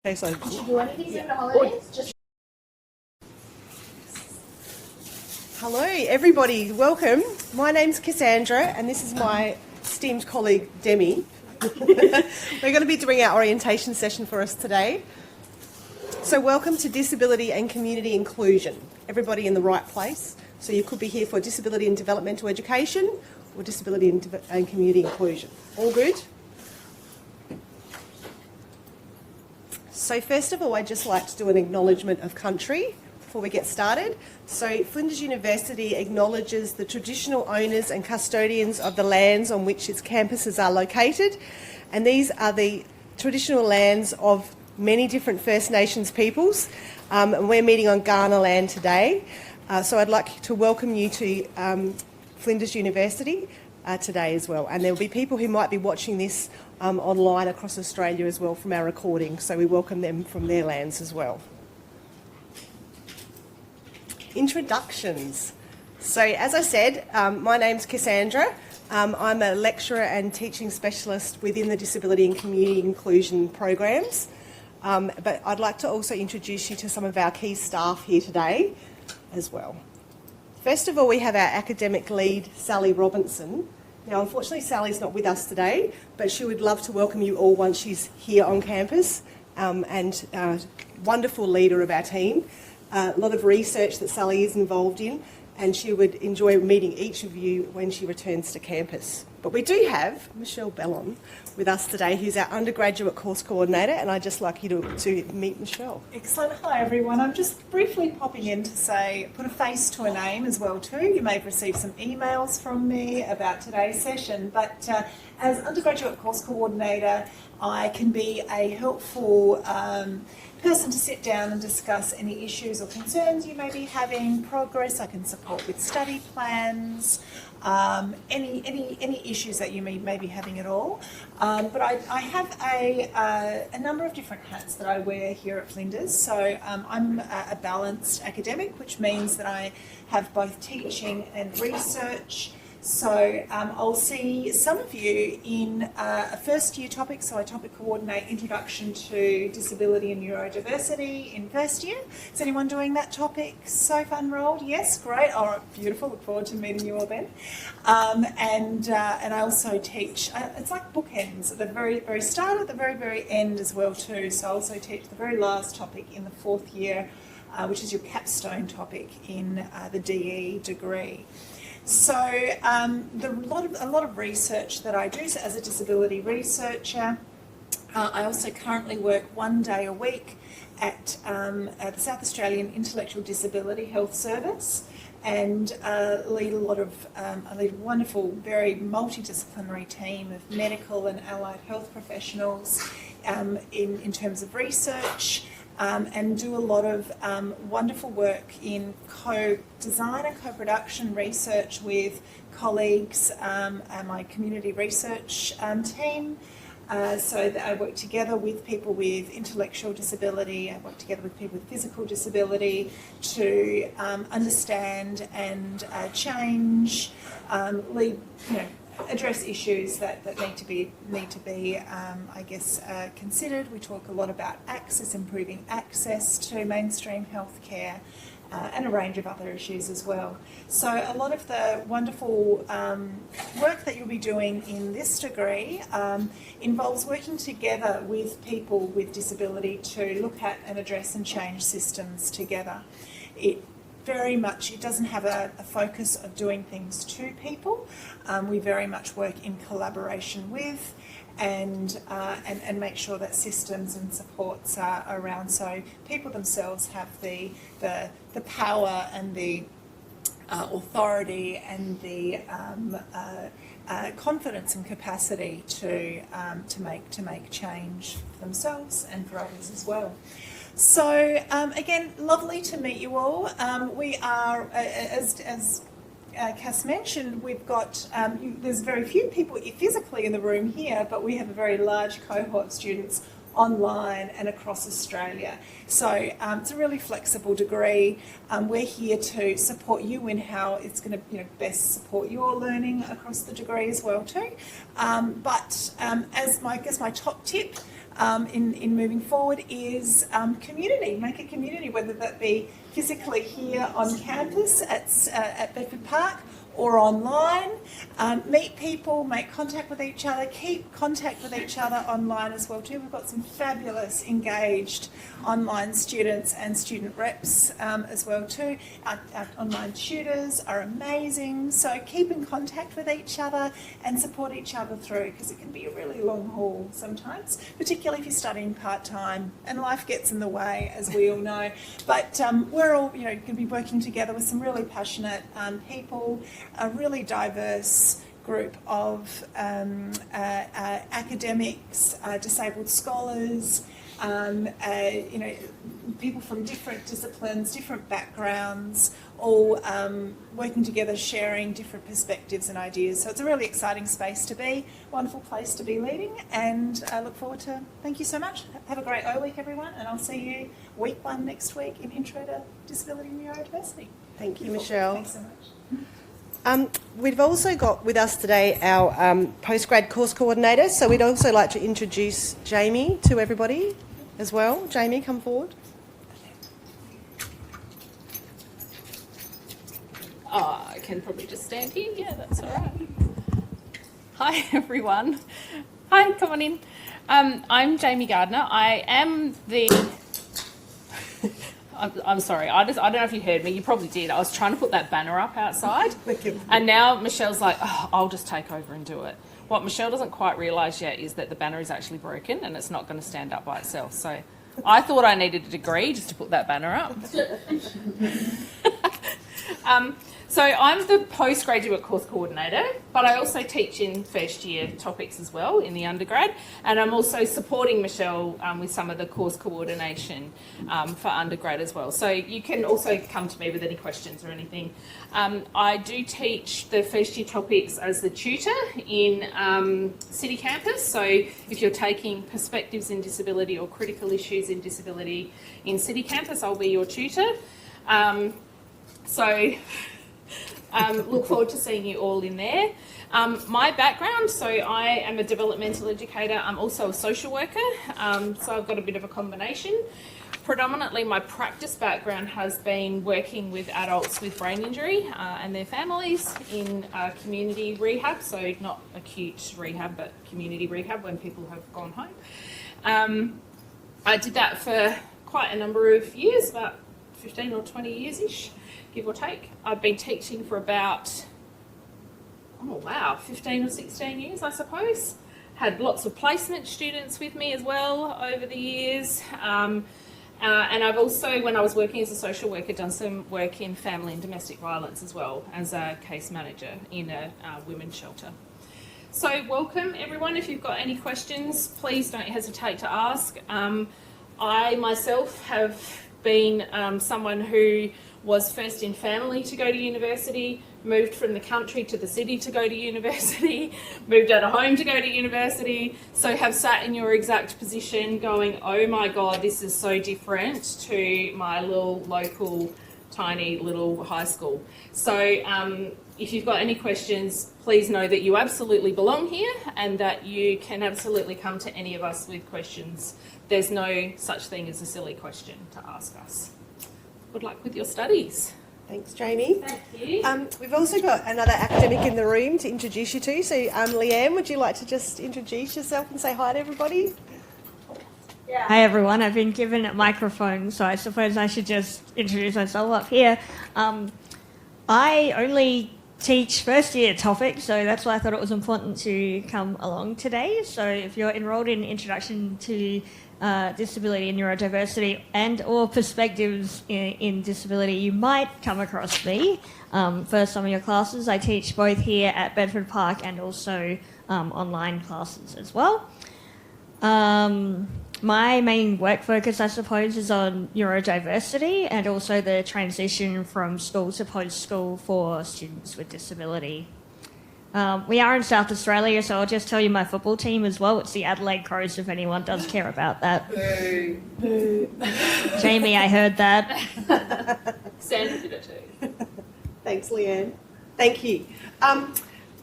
Okay, so Did you do anything during the holidays? Just hello everybody, welcome. My name's Cassandra and this is my esteemed colleague Demi. We're going to be doing our orientation session for us today. So welcome to Disability and Community Inclusion. Everybody in the right place. So you could be here for Disability and Developmental Education or Disability and Community Inclusion. All good? So first of all, I'd just like to do an acknowledgement of country before we get started. So Flinders University acknowledges the traditional owners and custodians of the lands on which its campuses are located, and these are the traditional lands of many different First Nations peoples, and we're meeting on Kaurna land today. So I'd like to welcome you to Flinders University today as well, and there will be people who might be watching this online across Australia as well from our recording, so we welcome them from their lands as well. Introductions. So as I said, my name's Cassandra. I'm a lecturer and teaching specialist within the Disability and Community Inclusion programs, but I'd like to also introduce you to some of our key staff here today as well. First of all, we have our academic lead, Sally Robinson. Now, unfortunately, Sally's not with us today, but she would love to welcome you all once she's here on campus, and wonderful leader of our team. A lot of research that Sally is involved in, and she would enjoy meeting each of you when she returns to campus. But we do have Michelle Bellon with us today, who's our undergraduate course coordinator, and I'd just like you to meet Michelle. Excellent. Hello everyone. I'm just briefly popping in to say, put a face to a name as well too. You may have received some emails from me about today's session, but as undergraduate course coordinator, I can be a helpful person to sit down and discuss any issues or concerns you may be having, progress. I can support with study plans, any issues that you may be having at all. But I have a number of different hats that I wear here at Flinders. So I'm a balanced academic, which means that I have both teaching and research. So I'll see some of you in a first year topic, so I topic coordinate Introduction to Disability and Neurodiversity in first year. Is anyone doing that topic so far enrolled? Yes, great. All right, beautiful. Look forward to meeting you all then. And I also teach, it's like bookends at the very start, at the very end as well too. So I also teach the very last topic in the fourth year, which is your capstone topic in the DE degree. So a lot of research that I do, so as a disability researcher, I also currently work 1 day a week at the South Australian Intellectual Disability Health Service, and lead a wonderful, very multidisciplinary team of medical and allied health professionals in terms of research. And do a lot of wonderful work in co-design and co-production research with colleagues and my community research team. So that I work together with people with intellectual disability, I work together with people with physical disability to understand and change, lead, address issues that need to be considered. We talk a lot about access, improving access to mainstream healthcare, and a range of other issues as well. So a lot of the wonderful work that you'll be doing in this degree involves working together with people with disability to look at and address and change systems together. It doesn't have a focus of doing things to people. We very much work in collaboration with and make sure that systems and supports are around, so people themselves have the power and the authority and the confidence and capacity to make change for themselves and for others as well. So again, lovely to meet you all. We are, as Cass mentioned, we've got, there's very few people physically in the room here, but we have a very large cohort of students online and across Australia. So it's a really flexible degree. We're here to support you in how it's going to best support your learning across the degree as well too. But as my top tip, in moving forward is community. Make a community, whether that be physically here on campus at Bedford Park or online. Meet people, make contact with each other, keep contact with each other online as well too. We've got some fabulous engaged online students and student reps as well too. Our online tutors are amazing, so keep in contact with each other and support each other through, because it can be a really long haul sometimes, particularly if you're studying part-time and life gets in the way, as we all know. But we're all going to be working together with some really passionate people, a really diverse group of academics, disabled scholars, people from different disciplines, different backgrounds, all working together, sharing different perspectives and ideas. So it's a really exciting space to be, wonderful place to be leading, and I look forward to, thank you so much. Have a great O Week, everyone, and I'll see you week 1 next week in Intro to Disability and Neurodiversity. Thank you, Michelle. Thanks so much. We've also got with us today our postgrad course coordinator, so we'd also like to introduce Jamie to everybody as well. Jamie, come forward. Oh, I can probably just stand here. Yeah, that's all right. Hi, everyone. Hi, come on in. I'm Jamie Gardner. I am the... I'm sorry, I don't know if you heard me, you probably did. I was trying to put that banner up outside and now Michelle's like, oh, I'll just take over and do it. What Michelle doesn't quite realise yet is that the banner is actually broken and it's not going to stand up by itself. So I thought I needed a degree just to put that banner up. So I'm the postgraduate course coordinator, but I also teach in first year topics as well in the undergrad, and I'm also supporting Michelle with some of the course coordination for undergrad as well. So you can also come to me with any questions or anything. I do teach the first year topics as the tutor in City Campus, so if you're taking perspectives in disability or critical issues in disability in City Campus, I'll be your tutor. Look forward to seeing you all in there. My background, so I am a developmental educator. I'm also a social worker, so I've got a bit of a combination. Predominantly my practice background has been working with adults with brain injury and their families in community rehab, so not acute rehab but community rehab when people have gone home. I did that for quite a number of years, about 15 or 20 years-ish. Give or take. I've been teaching for about, 15 or 16 years, I suppose. Had lots of placement students with me as well over the years. And I've also, when I was working as a social worker, done some work in family and domestic violence as well as a case manager in a women's shelter. So welcome everyone. If you've got any questions, please don't hesitate to ask. I myself have been someone who was first in family to go to university, moved from the country to the city to go to university, moved out of home to go to university, so have sat in your exact position going, oh my God, this is so different to my little local tiny little high school. So if you've got any questions, please know that you absolutely belong here and that you can absolutely come to any of us with questions. There's no such thing as a silly question to ask us. Good luck with your studies. Thanks, Jamie. Thank you. We've also got another academic in the room to introduce you to. So, Leanne, would you like to just introduce yourself and say hi to everybody? Yeah. Hi everyone, I've been given a microphone, so I suppose I should just introduce myself up here. I only teach first year topics, so that's why I thought it was important to come along today. So if you're enrolled in Introduction to Disability and Neurodiversity and or Perspectives in Disability, you might come across me for some of your classes. I teach both here at Bedford Park and also online classes as well. My main work focus, I suppose, is on neurodiversity and also the transition from school to post-school for students with disability. We are in South Australia, so I'll just tell you my football team as well. It's the Adelaide Crows, if anyone does care about that. Boo. Boo. Jamie, I heard that. Sandra did it too. Thanks, Leanne. Thank you.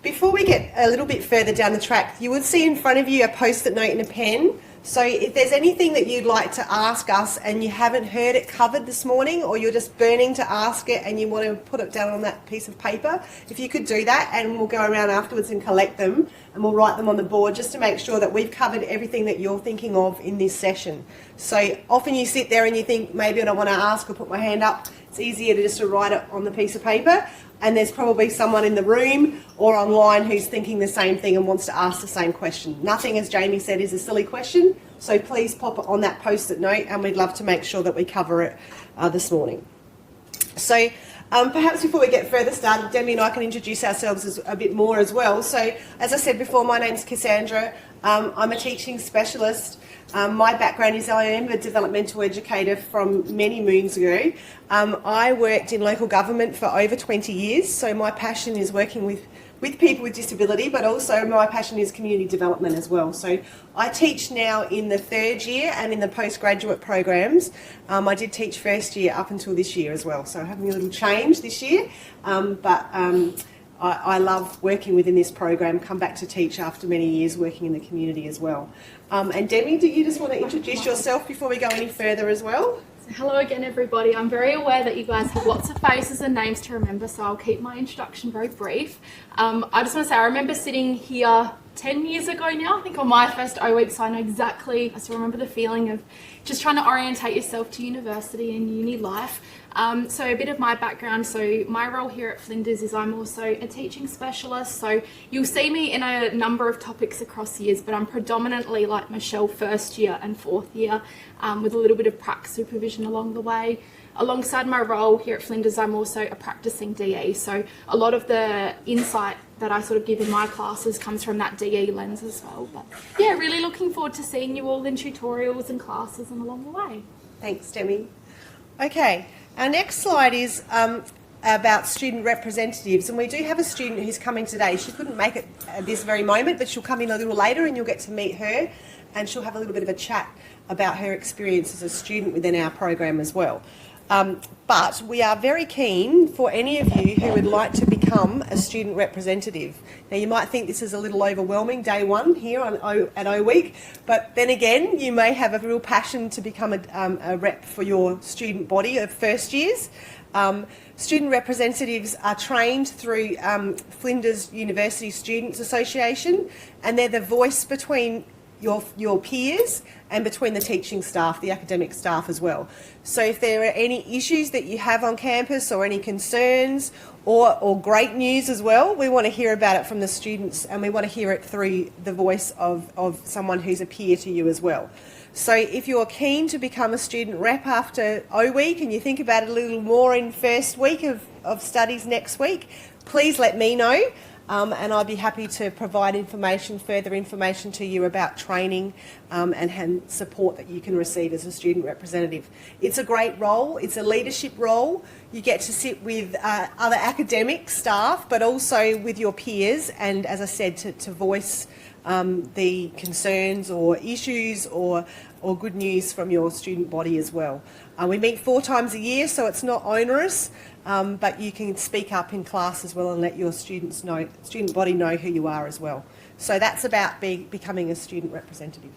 Before we get a little bit further down the track, you would see in front of you a post-it note and a pen. So if there's anything that you'd like to ask us and you haven't heard it covered this morning, or you're just burning to ask it and you want to put it down on that piece of paper, if you could do that, and we'll go around afterwards and collect them and we'll write them on the board just to make sure that we've covered everything that you're thinking of in this session. So often you sit there and you think, maybe I don't want to ask or put my hand up. It's easier to just to write it on the piece of paper, and there's probably someone in the room or online who's thinking the same thing and wants to ask the same question. Nothing, as Jamie said, is a silly question, so please pop it on that post-it note and we'd love to make sure that we cover it this morning. So perhaps before we get further started, Demi and I can introduce ourselves a bit more as well. So as I said before, my name's Cassandra. I'm a teaching specialist. My background is I am a developmental educator from many moons ago. I worked in local government for over 20 years, so my passion is working with people with disability, but also my passion is community development as well. So I teach now in the 3rd year and in the postgraduate programs. I did teach 1st year up until this year as well, so I'm having a little change this year, but I love working within this program, come back to teach after many years working in the community as well. And Demi, do you just want to introduce yourself before we go any further as well? So hello again, everybody. I'm very aware that you guys have lots of faces and names to remember, so I'll keep my introduction very brief. I just want to say I remember sitting here 10 years ago now, I think on my first O week, so I know exactly, I still remember the feeling of just trying to orientate yourself to university and uni life. So a bit of my background, so my role here at Flinders is I'm also a teaching specialist, so you'll see me in a number of topics across years, but I'm predominantly like Michelle 1st year and 4th year, with a little bit of prac supervision along the way. Alongside my role here at Flinders, I'm also a practicing DE, so a lot of the insight that I sort of give in my classes comes from that DE lens as well. But yeah, really looking forward to seeing you all in tutorials and classes and along the way. Thanks, Demi. Okay, our next slide is about student representatives, and we do have a student who's coming today. She couldn't make it at this very moment, but she'll come in a little later and you'll get to meet her, and she'll have a little bit of a chat about her experience as a student within our program as well. But we are very keen for any of you who would like to become a student representative. Now, you might think this is a little overwhelming, day one here at O Week, but then again, you may have a real passion to become a rep for your student body of 1st years. Student representatives are trained through Flinders University Students Association, and they're the voice between your peers and between the teaching staff, the academic staff as well. So if there are any issues that you have on campus or any concerns or great news as well, we want to hear about it from the students, and we want to hear it through the voice of someone who's a peer to you as well. So if you're keen to become a student rep after O Week and you think about it a little more in 1st week of studies next week, please let me know. And I'd be happy to provide further information to you about training and support that you can receive as a student representative. It's a great role, it's a leadership role. You get to sit with other academic staff, but also with your peers, and as I said, to voice the concerns or issues or good news from your student body as well. We meet 4 times a year, so it's not onerous, but you can speak up in class as well and let your student body know who you are as well. So that's about becoming a student representative.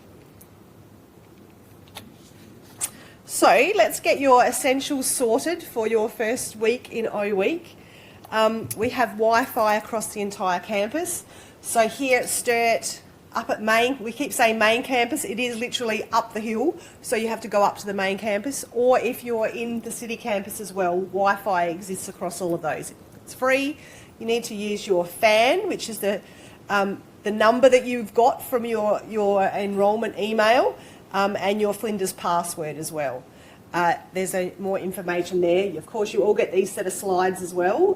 So let's get your essentials sorted for your 1st week in O Week. We have Wi-Fi across the entire campus. So here at Sturt, up at main, we keep saying main campus, it is literally up the hill, so you have to go up to the main campus, or if you're in the city campus as well, Wi-Fi exists across all of those. It's free. You need to use your FAN, which is the number that you've got from your enrolment email, and your Flinders password as well. There's more information there. Of course, you all get these set of slides as well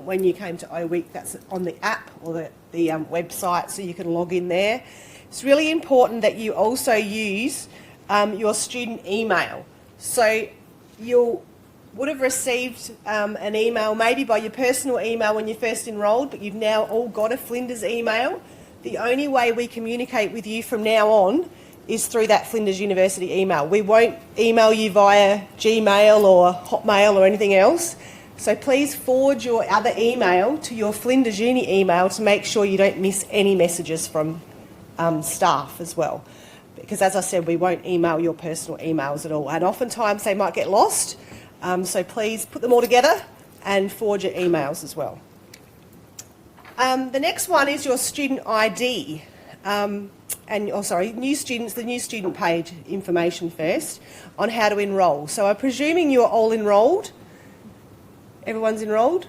when you came to O Week. That's on the app or the website, so you can log in there. It's really important that you also use your student email. So you would have received an email maybe by your personal email when you first enrolled, but you've now all got a Flinders email. The only way we communicate with you from now on is through that Flinders University email. We won't email you via Gmail or Hotmail or anything else. So please forward your other email to your Flinders Uni email to make sure you don't miss any messages from staff as well. because as I said, we won't email your personal emails at all. And oftentimes they might get lost. So please put them all together and forward your emails as well. The next one is your student ID. New students, the new student page information first on how to enrol. So I'm presuming you're all enrolled. Everyone's enrolled?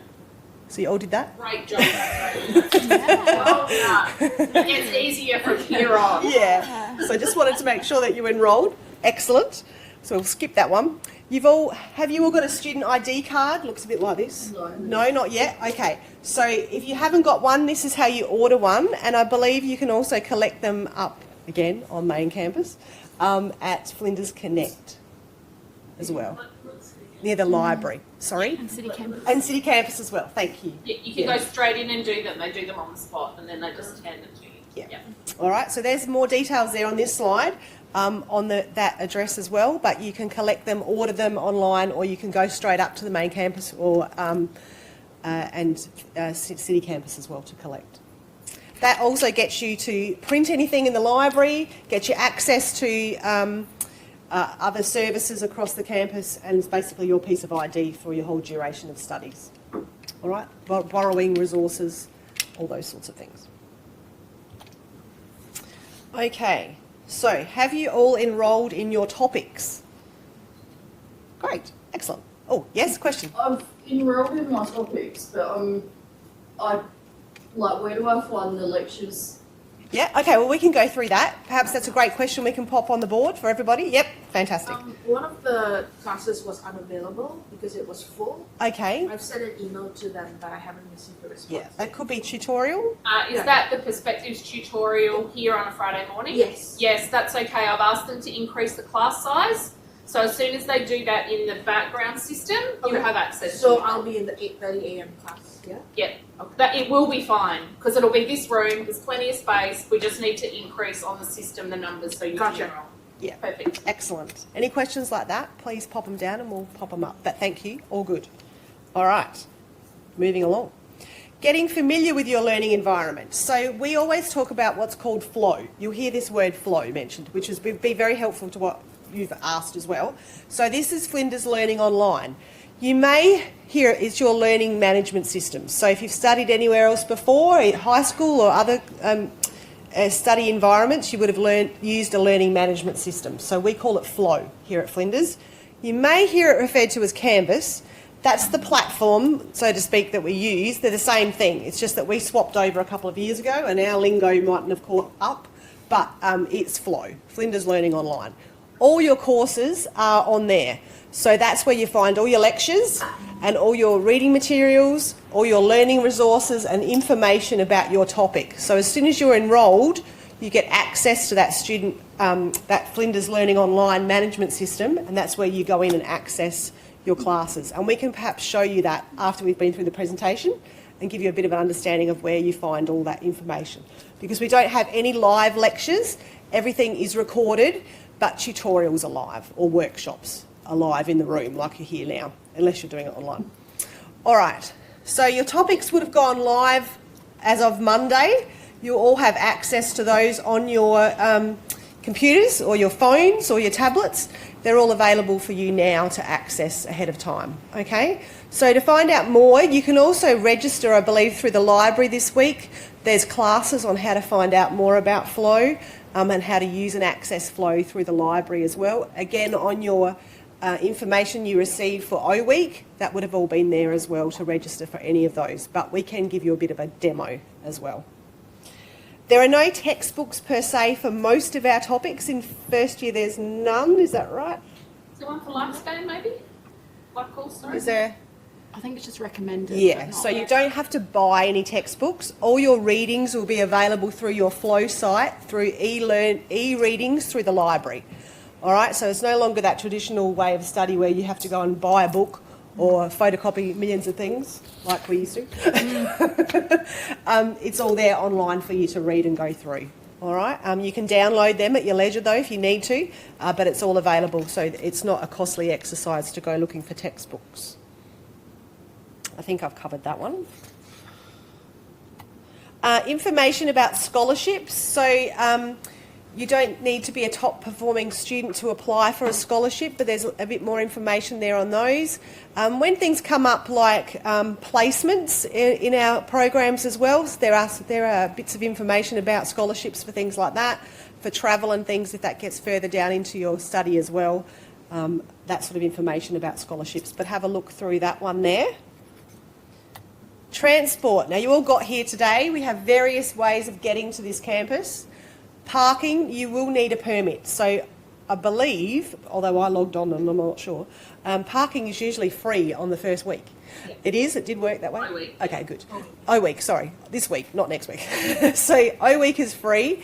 So you all did that? Great job. Well done. It gets easier from here on. Yeah. So just wanted to make sure that you enrolled. Excellent. So we'll skip that one. Have you all got a student ID card? Looks a bit like this. No, not yet. Okay. So if you haven't got one, this is how you order one, and I believe you can also collect them up again on main campus at Flinders Connect as well, near the library. Sorry. And City Campus. And City Campus as well. Thank you. Yeah, you can go straight in and do them. They do them on the spot, and then they just hand it to you. Yeah. All right. So there's more details there on this slide. On that address as well, but you can collect them, order them online, or you can go straight up to the main campus or City Campus as well to collect. That also gets you to print anything in the library, gets you access to other services across the campus, and it's basically your piece of ID for your whole duration of studies. All right, borrowing resources, all those sorts of things. Okay. So, have you all enrolled in your topics? Great, excellent. Oh, yes, question. I've enrolled in my topics, but where do I find the lectures? Yeah, okay, well, we can go through that. Perhaps that's a great question we can pop on the board for everybody. Yep, fantastic. One of the classes was unavailable because it was full. Okay, I've sent an email to them, but I haven't received a response. yeah, that could be tutorial. Is that the perspectives tutorial here on a Friday morning? Yes. Yes, that's okay. I've asked them to increase the class size. So as soon as they do that in the background system, you'll Okay. have access So to it. I'll be in the 8:30 a.m. class, yeah? Yep. That it will be fine because it'll be this room. There's plenty of space. We just need to increase on the system the numbers so you Gotcha. can enroll. Yeah. Perfect. Excellent. Any questions like that, please pop them down and we'll pop them up. But thank you, all good. All right, moving along. Getting familiar with your learning environment. So we always talk about what's called flow. You'll hear this word flow mentioned, which is be very helpful to what you've asked as well. So this is Flinders Learning Online. You may hear it's your learning management system. So if you've studied anywhere else before, at high school or other study environments, you would have used a learning management system. So we call it Flow here at Flinders. You may hear it referred to as Canvas. That's the platform, so to speak, that we use. They're the same thing. It's just that we swapped over a couple of years ago and our lingo mightn't have caught up, but it's Flow, Flinders Learning Online. All your courses are on there. So that's where you find all your lectures and all your reading materials, all your learning resources and information about your topic. So as soon as you're enrolled, you get access to that that Flinders Learning Online management system, and that's where you go in and access your classes. And we can perhaps show you that after we've been through the presentation and give you a bit of an understanding of where you find all that information. Because we don't have any live lectures, everything is recorded, but tutorials are live, or workshops are live in the room like you're here now, unless you're doing it online. All right, so your topics would have gone live as of Monday. You all have access to those on your computers or your phones or your tablets. They're all available for you now to access ahead of time, okay? So to find out more, you can also register, I believe, through the library this week. There's classes on how to find out more about Flow and how to use and access Flow through the library as well. Again, on your information you receive for O Week, that would have all been there as well to register for any of those, but we can give you a bit of a demo as well. There are no textbooks per se for most of our topics. In first year there's none, is that right? Is there one for Lifespan maybe? What course, sorry? Is there? I think it's just recommended. Yeah, but not- so you don't have to buy any textbooks. All your readings will be available through your Flow site, through e-readings through the library. All right, so it's no longer that traditional way of study where you have to go and buy a book or photocopy millions of things like we used to. It's all there online for you to read and go through. All right, you can download them at your leisure though if you need to, but it's all available, so it's not a costly exercise to go looking for textbooks. I think I've covered that one. Information about scholarships. So You don't need to be a top performing student to apply for a scholarship, but there's a bit more information there on those. When things come up like placements in our programs as well, so there are bits of information about scholarships for things like that, for travel and things if that gets further down into your study as well. That sort of information about scholarships, but have a look through that one there. Transport. Now you all got here today. We have various ways of getting to this campus. Parking, you will need a permit. So I believe, although I logged on and I'm not sure, parking is usually free on the first week. Yeah. It is? It did work that way? O-week. Okay, good. O-week, sorry. This week, not next week. So O-week is free.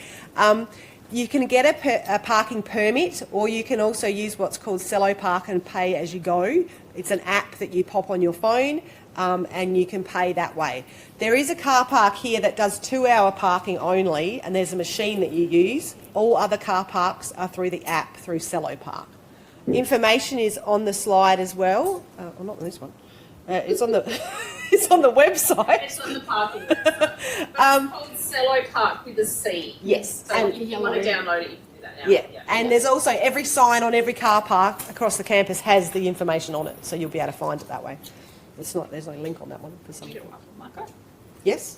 You can get a parking permit, or you can also use what's called Cello Park and pay as you go. It's an app that you pop on your phone. And you can pay that way. There is a car park here that does 2-hour parking only, and there's a machine that you use. All other car parks are through the app, through Cello Park. Information is on the slide as well. Well, not on this one. It's on the it's on the website. It's on the parking website. It's called Cello Park with a C. Yes. So if you want to download it, you can do that now. Yeah. And there's also every sign on every car park across the campus has the information on it, so you'll be able to find it that way. There's no link on that one for some reason. Yes.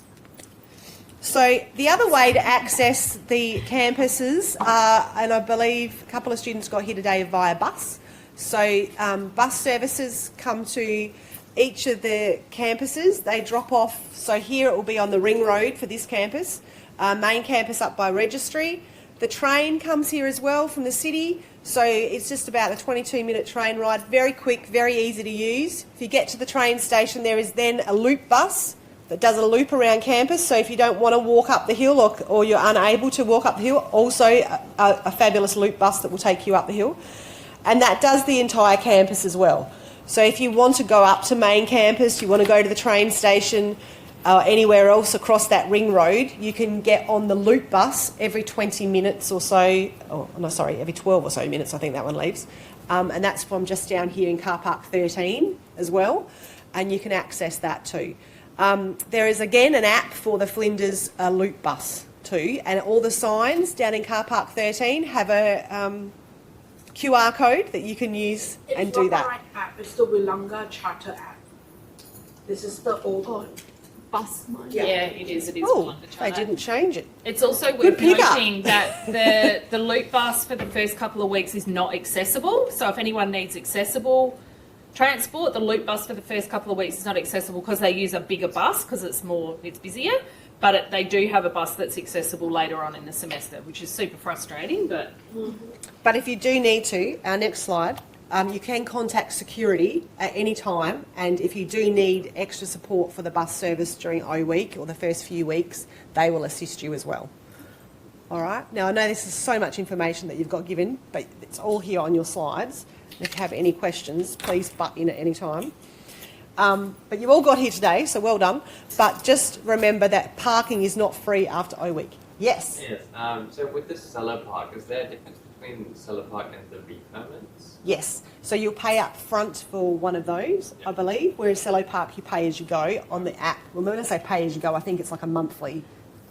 So the other way to access the campuses are, and I believe a couple of students got here today via bus. So bus services come to each of the campuses. They drop off. So here it will be on the ring road for this campus. Main campus up by Registry. The train comes here as well from the city. So it's just about a 22-minute train ride, very quick, very easy to use. If you get to the train station, there is then a loop bus that does a loop around campus. So if you don't want to walk up the hill or you're unable to walk up the hill, also a fabulous loop bus that will take you up the hill. And that does the entire campus as well. So if you want to go up to main campus, you want to go to the train station, anywhere else across that ring road, you can get on the loop bus every 20 minutes or so, every 12 or so minutes, I think that one leaves. And that's from just down here in car park 13 as well, and you can access that too. There is again an app for the Flinders loop bus too, and all the signs down in car park 13 have a QR code that you can use and do that. It's not the right app, it's the Willunga Charter app. This is the old one. Bus one. Yeah, it is. It is. Oh, they didn't change it. It's also Good worth pick-up. noting that the loop bus for the first couple of weeks is not accessible. So if anyone needs accessible transport, the loop bus for the first couple of weeks is not accessible because they use a bigger bus because it's busier. But they do have a bus that's accessible later on in the semester, which is super frustrating. But if you do need to, our next slide, you can contact security at any time, and if you do need extra support for the bus service during O week or the first few weeks, they will assist you as well. All right. Now I know this is so much information that you've got given, but it's all here on your slides. If you have any questions, please butt in at any time. But you all got here today, so well done. But just remember that parking is not free after O week. Yes? Yes. So with the Cello Park, is there a difference between Cello Park and the repermits? Yes. So you'll pay up front for one of those, I believe, whereas Cello Park you pay as you go on the app. Well, when I say pay as you go, I think it's like a monthly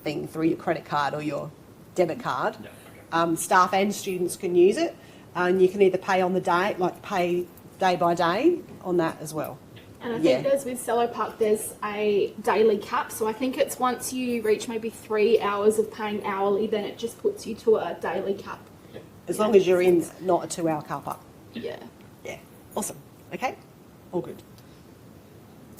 thing through your credit card or your debit card. Yeah, okay. Staff and students can use it, and you can either pay on the day, like pay day by day on that as well. And I think there's with Cello Park, there's a daily cap. So I think it's once you reach maybe 3 hours of paying hourly, then it just puts you to a daily cap. As long as you're in not a 2 hour car park. Yeah. Yeah. Awesome. Okay. All good.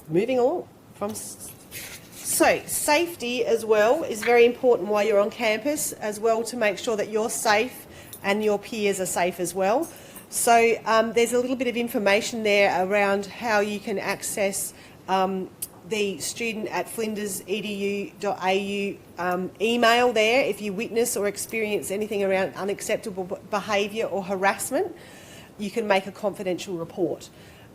Moving on from. So safety as well is very important while you're on campus as well, to make sure that you're safe and your peers are safe as well. So there's a little bit of information there around how you can access the student at flinders.edu.au email there if you witness or experience anything around unacceptable behaviour or harassment. You can make a confidential report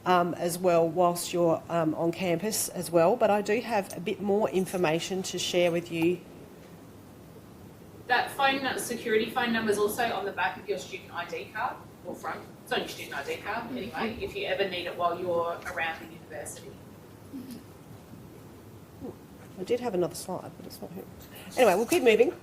as well whilst you're on campus as well. But I do have a bit more information to share with you. that security phone number is also on the back of your student ID card, or front. It's on your student ID card anyway, if you ever need it while you're around the university. I did have another slide, but it's not here. Anyway, we'll keep moving.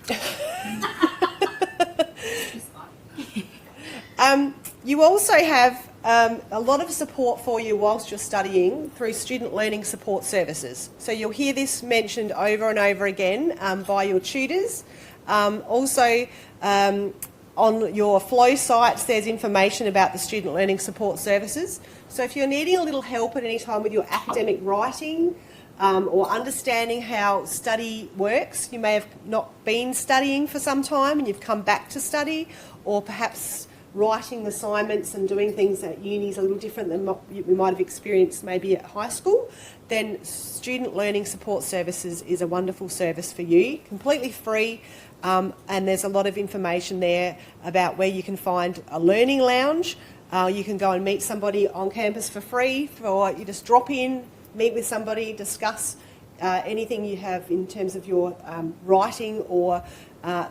You also have a lot of support for you whilst you're studying through student learning support services. So you'll hear this mentioned over and over again by your tutors. Also, on your flow sites, there's information about the student learning support services. So if you're needing a little help at any time with your academic writing or understanding how study works, you may have not been studying for some time and you've come back to study, or perhaps writing assignments and doing things at uni is a little different than what we might have experienced maybe at high school, then Student Learning Support Services is a wonderful service for you, completely free, and there's a lot of information there about where you can find a learning lounge. You can go and meet somebody on campus for free, or you just drop in, meet with somebody, discuss anything you have in terms of your writing or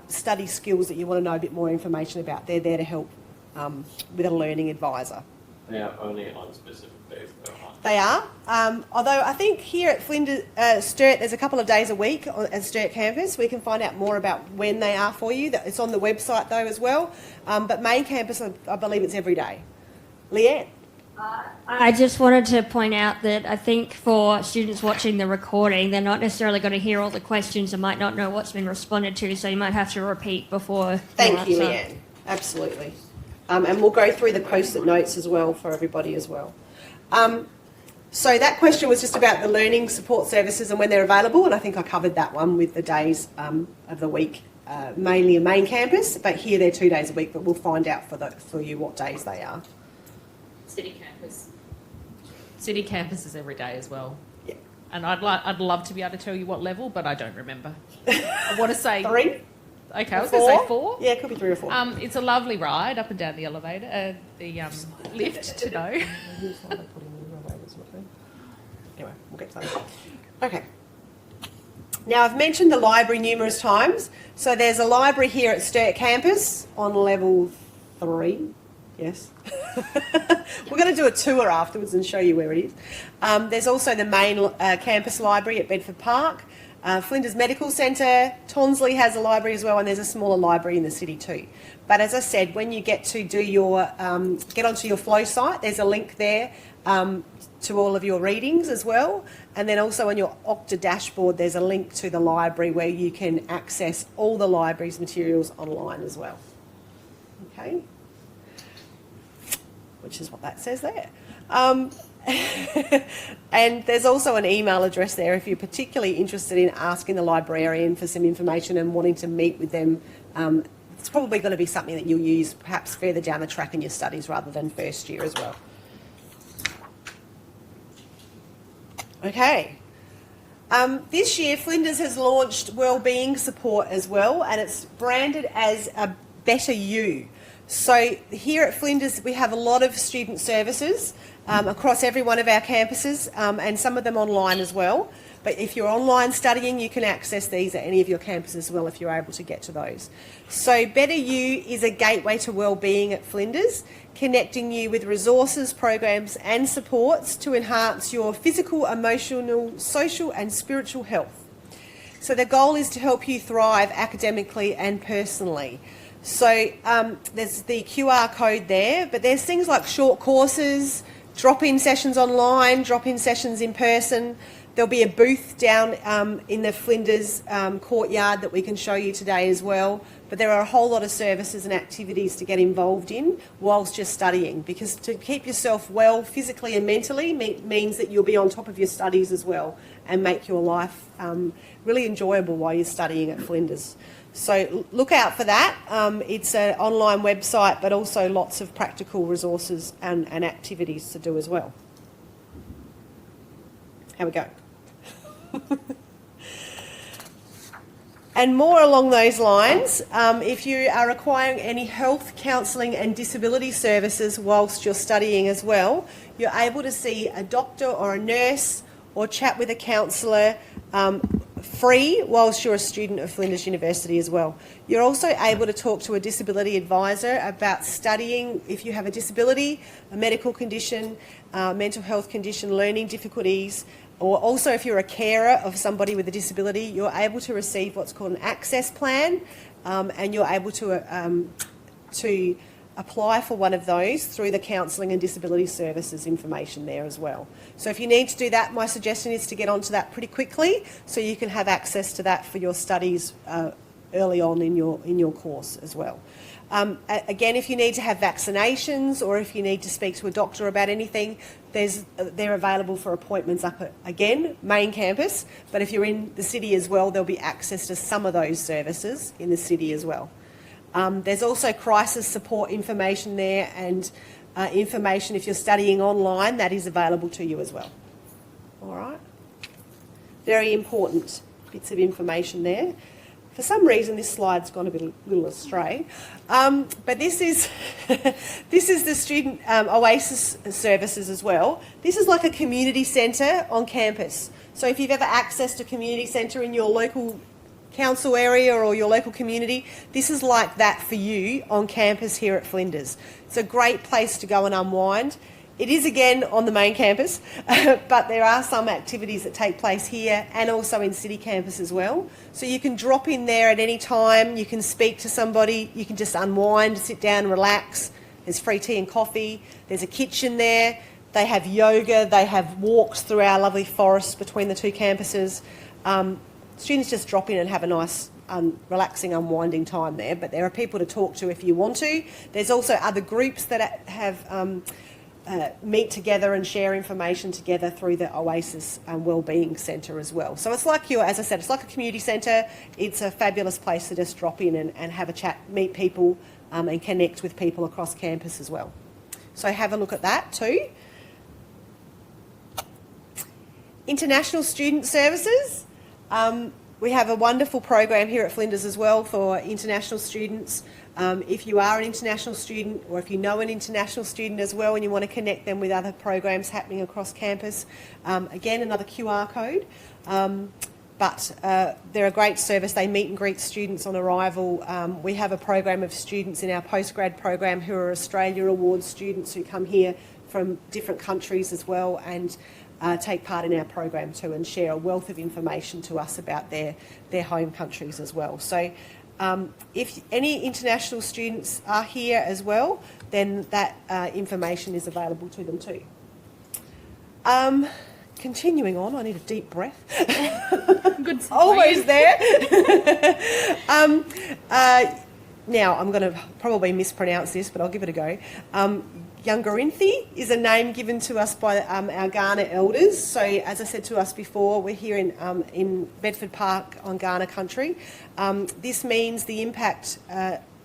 study skills that you want to know a bit more information about. They're there to help with a learning advisor. They are only on specific days though, aren't They are. Although I think here at Flinders, Sturt, there's a couple of days a week at Sturt campus. We can find out more about when they are for you. It's on the website though as well. But main campus, I believe it's every day. Leanne? I just wanted to point out that I think for students watching the recording, they're not necessarily going to hear all the questions and might not know what's been responded to, so you might have to repeat before. Thank you, Leanne. Absolutely. And we'll go through the post-it notes as well for everybody as well. So that question was just about the learning support services and when they're available, and I think I covered that one with the days of the week, mainly a main campus, but here they're 2 days a week, but we'll find out for you what days they are. City campus. City campus is every day as well. Yeah. And I'd love to be able to tell you what level, but I don't remember. I want to say 3? Okay, I was going to say 4. Yeah, it could be 3 or 4. It's a lovely ride up and down the elevator, the lift to know. Anyway, we'll get to that. Okay. Now, I've mentioned the library numerous times. So there's a library here at Sturt campus on level 3. Yes. We're going to do a tour afterwards and show you where it is. There's also the main campus library at Bedford Park. Flinders Medical Centre, Tonsley has a library as well, and there's a smaller library in the city too. But as I said, when you get to do your, get onto your flow site, there's a link there to all of your readings as well. And then also on your Okta dashboard, there's a link to the library where you can access all the library's materials online as well. Okay. Which is what that says there. And there's also an email address there if you're particularly interested in asking the librarian for some information and wanting to meet with them. It's probably going to be something that you'll use perhaps further down the track in your studies rather than first year as well. Okay. This year Flinders has launched wellbeing support as well, and it's branded as a Better You. So here at Flinders we have a lot of student services across every one of our campuses, and some of them online as well. But if you're online studying, you can access these at any of your campuses as well if you're able to get to those. So Better You is a gateway to wellbeing at Flinders, connecting you with resources, programs and supports to enhance your physical, emotional, social and spiritual health. So the goal is to help you thrive academically and personally. So there's the QR code there, but there's things like short courses, drop-in sessions online, drop-in sessions in person. There'll be a booth down in the Flinders courtyard that we can show you today as well. But there are a whole lot of services and activities to get involved in whilst you're studying, because to keep yourself well physically and mentally means that you'll be on top of your studies as well and make your life really enjoyable while you're studying at Flinders. So look out for that. It's an online website, but also lots of practical resources and activities to do as well. How we go? And more along those lines, if you are requiring any health, counselling and disability services whilst you're studying as well, you're able to see a doctor or a nurse or chat with a counsellor free whilst you're a student of Flinders University as well. You're also able to talk to a disability advisor about studying if you have a disability, a medical condition, mental health condition, learning difficulties, or also if you're a carer of somebody with a disability, you're able to receive what's called an access plan, and you're able to apply for one of those through the Counselling and Disability Services information there as well. So if you need to do that, my suggestion is to get onto that pretty quickly so you can have access to that for your studies early on in your course as well. Again, if you need to have vaccinations or if you need to speak to a doctor about anything, they're available for appointments up at, again, main campus, but if you're in the city as well, there'll be access to some of those services in the city as well. There's also crisis support information there and information if you're studying online that is available to you as well. All right? Very important bits of information there. For some reason, this slide's gone a little astray, but this is this is the student Oasis services as well. This is like a community centre on campus. So if you've ever accessed a community centre in your local council area or your local community, this is like that for you on campus here at Flinders. It's a great place to go and unwind. It is again on the main campus, but there are some activities that take place here and also in city campus as well. So you can drop in there at any time, you can speak to somebody, you can just unwind, sit down, relax. There's free tea and coffee, there's a kitchen there, they have yoga, they have walks through our lovely forest between the two campuses. Students just drop in and have a nice relaxing, unwinding time there, but there are people to talk to if you want to. There's also other groups that have meet together and share information together through the Oasis Wellbeing Centre as well. So it's like as I said, it's like a community centre. It's a fabulous place to just drop in and have a chat, meet people and connect with people across campus as well. So have a look at that too. International Student Services. We have a wonderful program here at Flinders as well for international students. If you are an international student or if you know an international student as well and you want to connect them with other programs happening across campus, again, another QR code. But they're a great service. They meet and greet students on arrival. We have a program of students in our postgrad program who are Australia Awards students who come here from different countries as well and take part in our program too and share a wealth of information to us about their home countries as well. So if any international students are here as well, then that information is available to them too. Continuing on, I need a deep breath. Good. Almost there. Now, I'm going to probably mispronounce this, but I'll give it a go. Yungarinthi is a name given to us by our Kaurna elders. So, as I said to us before, we're here in Bedford Park on Kaurna country. This means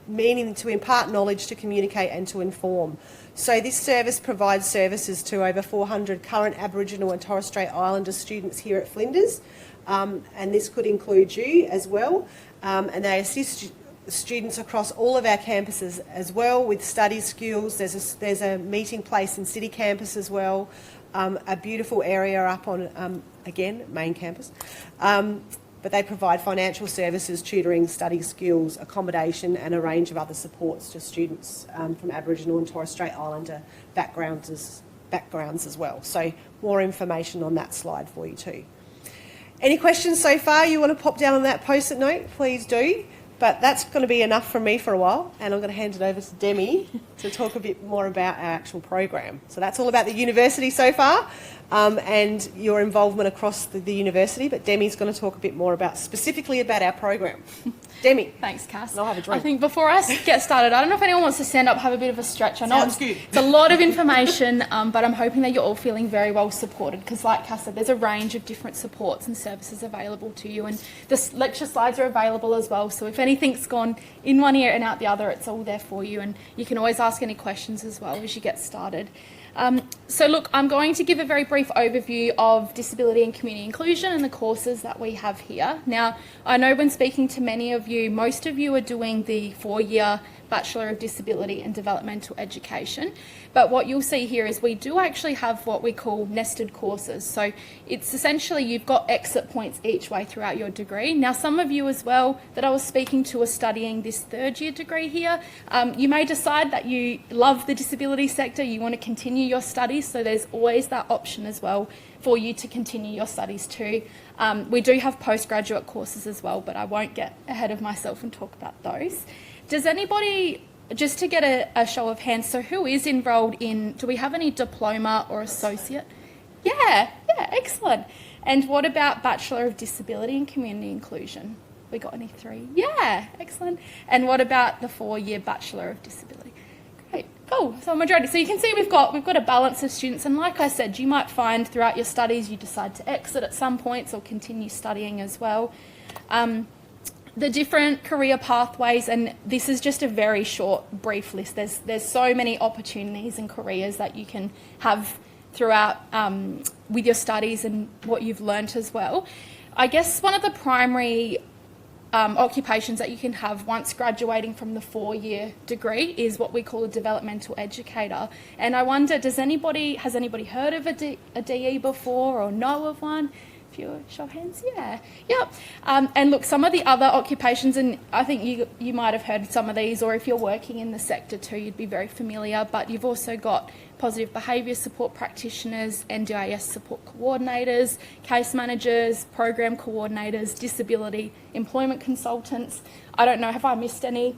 meaning to impart knowledge, to communicate and to inform. So this service provides services to over 400 current Aboriginal and Torres Strait Islander students here at Flinders, and this could include you as well, and they assist students across all of our campuses as well with study skills. There's a meeting place in City Campus as well, a beautiful area up on, again, main campus. But they provide financial services, tutoring, study skills, accommodation and a range of other supports to students from Aboriginal and Torres Strait Islander backgrounds as well. So more information on that slide for you too. Any questions so far you want to pop down on that post-it note, please do. But that's going to be enough from me for a while, and I'm going to hand it over to Demi to talk a bit more about our actual program. So that's all about the university so far and your involvement across the university, but Demi's going to talk a bit more specifically about our program. Demi. Thanks, Cass. And I'll have a drink. I think before I get started, I don't know if anyone wants to stand up, have a bit of a stretch. I know Sounds good. It's a lot of information, but I'm hoping that you're all feeling very well supported because, like Cass said, there's a range of different supports and services available to you, and the lecture slides are available as well. So if anything's gone in one ear and out the other, it's all there for you, and you can always ask any questions as well as you get started. So look, I'm going to give a very brief overview of disability and community inclusion and the courses that we have here. Now, I know when speaking to many of you, most of you are doing the 4-year Bachelor of Disability and Developmental Education. But what you'll see here is we do actually have what we call nested courses. So it's essentially you've got exit points each way throughout your degree. Now, some of you as well that I was speaking to are studying this 3rd-year degree here. You may decide that you love the disability sector, you want to continue your studies, so there's always that option as well for you to continue your studies too. We do have postgraduate courses as well, but I won't get ahead of myself and talk about those. Does anybody just to get a show of hands, so who is enrolled in, do we have any diploma or associate? Yeah, excellent. And what about Bachelor of Disability and Community Inclusion? We got any 3? Yeah, excellent. And what about the 4-year Bachelor of Disability? Great, cool. So a majority. So you can see we've got a balance of students, and like I said, you might find throughout your studies you decide to exit at some points or continue studying as well. The different career pathways, and this is just a very short, brief list. There's so many opportunities and careers that you can have throughout with your studies and what you've learnt as well. I guess one of the primary occupations that you can have once graduating from the 4-year degree is what we call a developmental educator. And I wonder, has anybody heard of a DE before or know of one? Few show of hands, yeah. Yep. And look, some of the other occupations, and I think you might have heard some of these, or if you're working in the sector too, you'd be very familiar, but you've also got positive behaviour support practitioners, NDIS support coordinators, case managers, program coordinators, disability employment consultants. I don't know, have I missed any?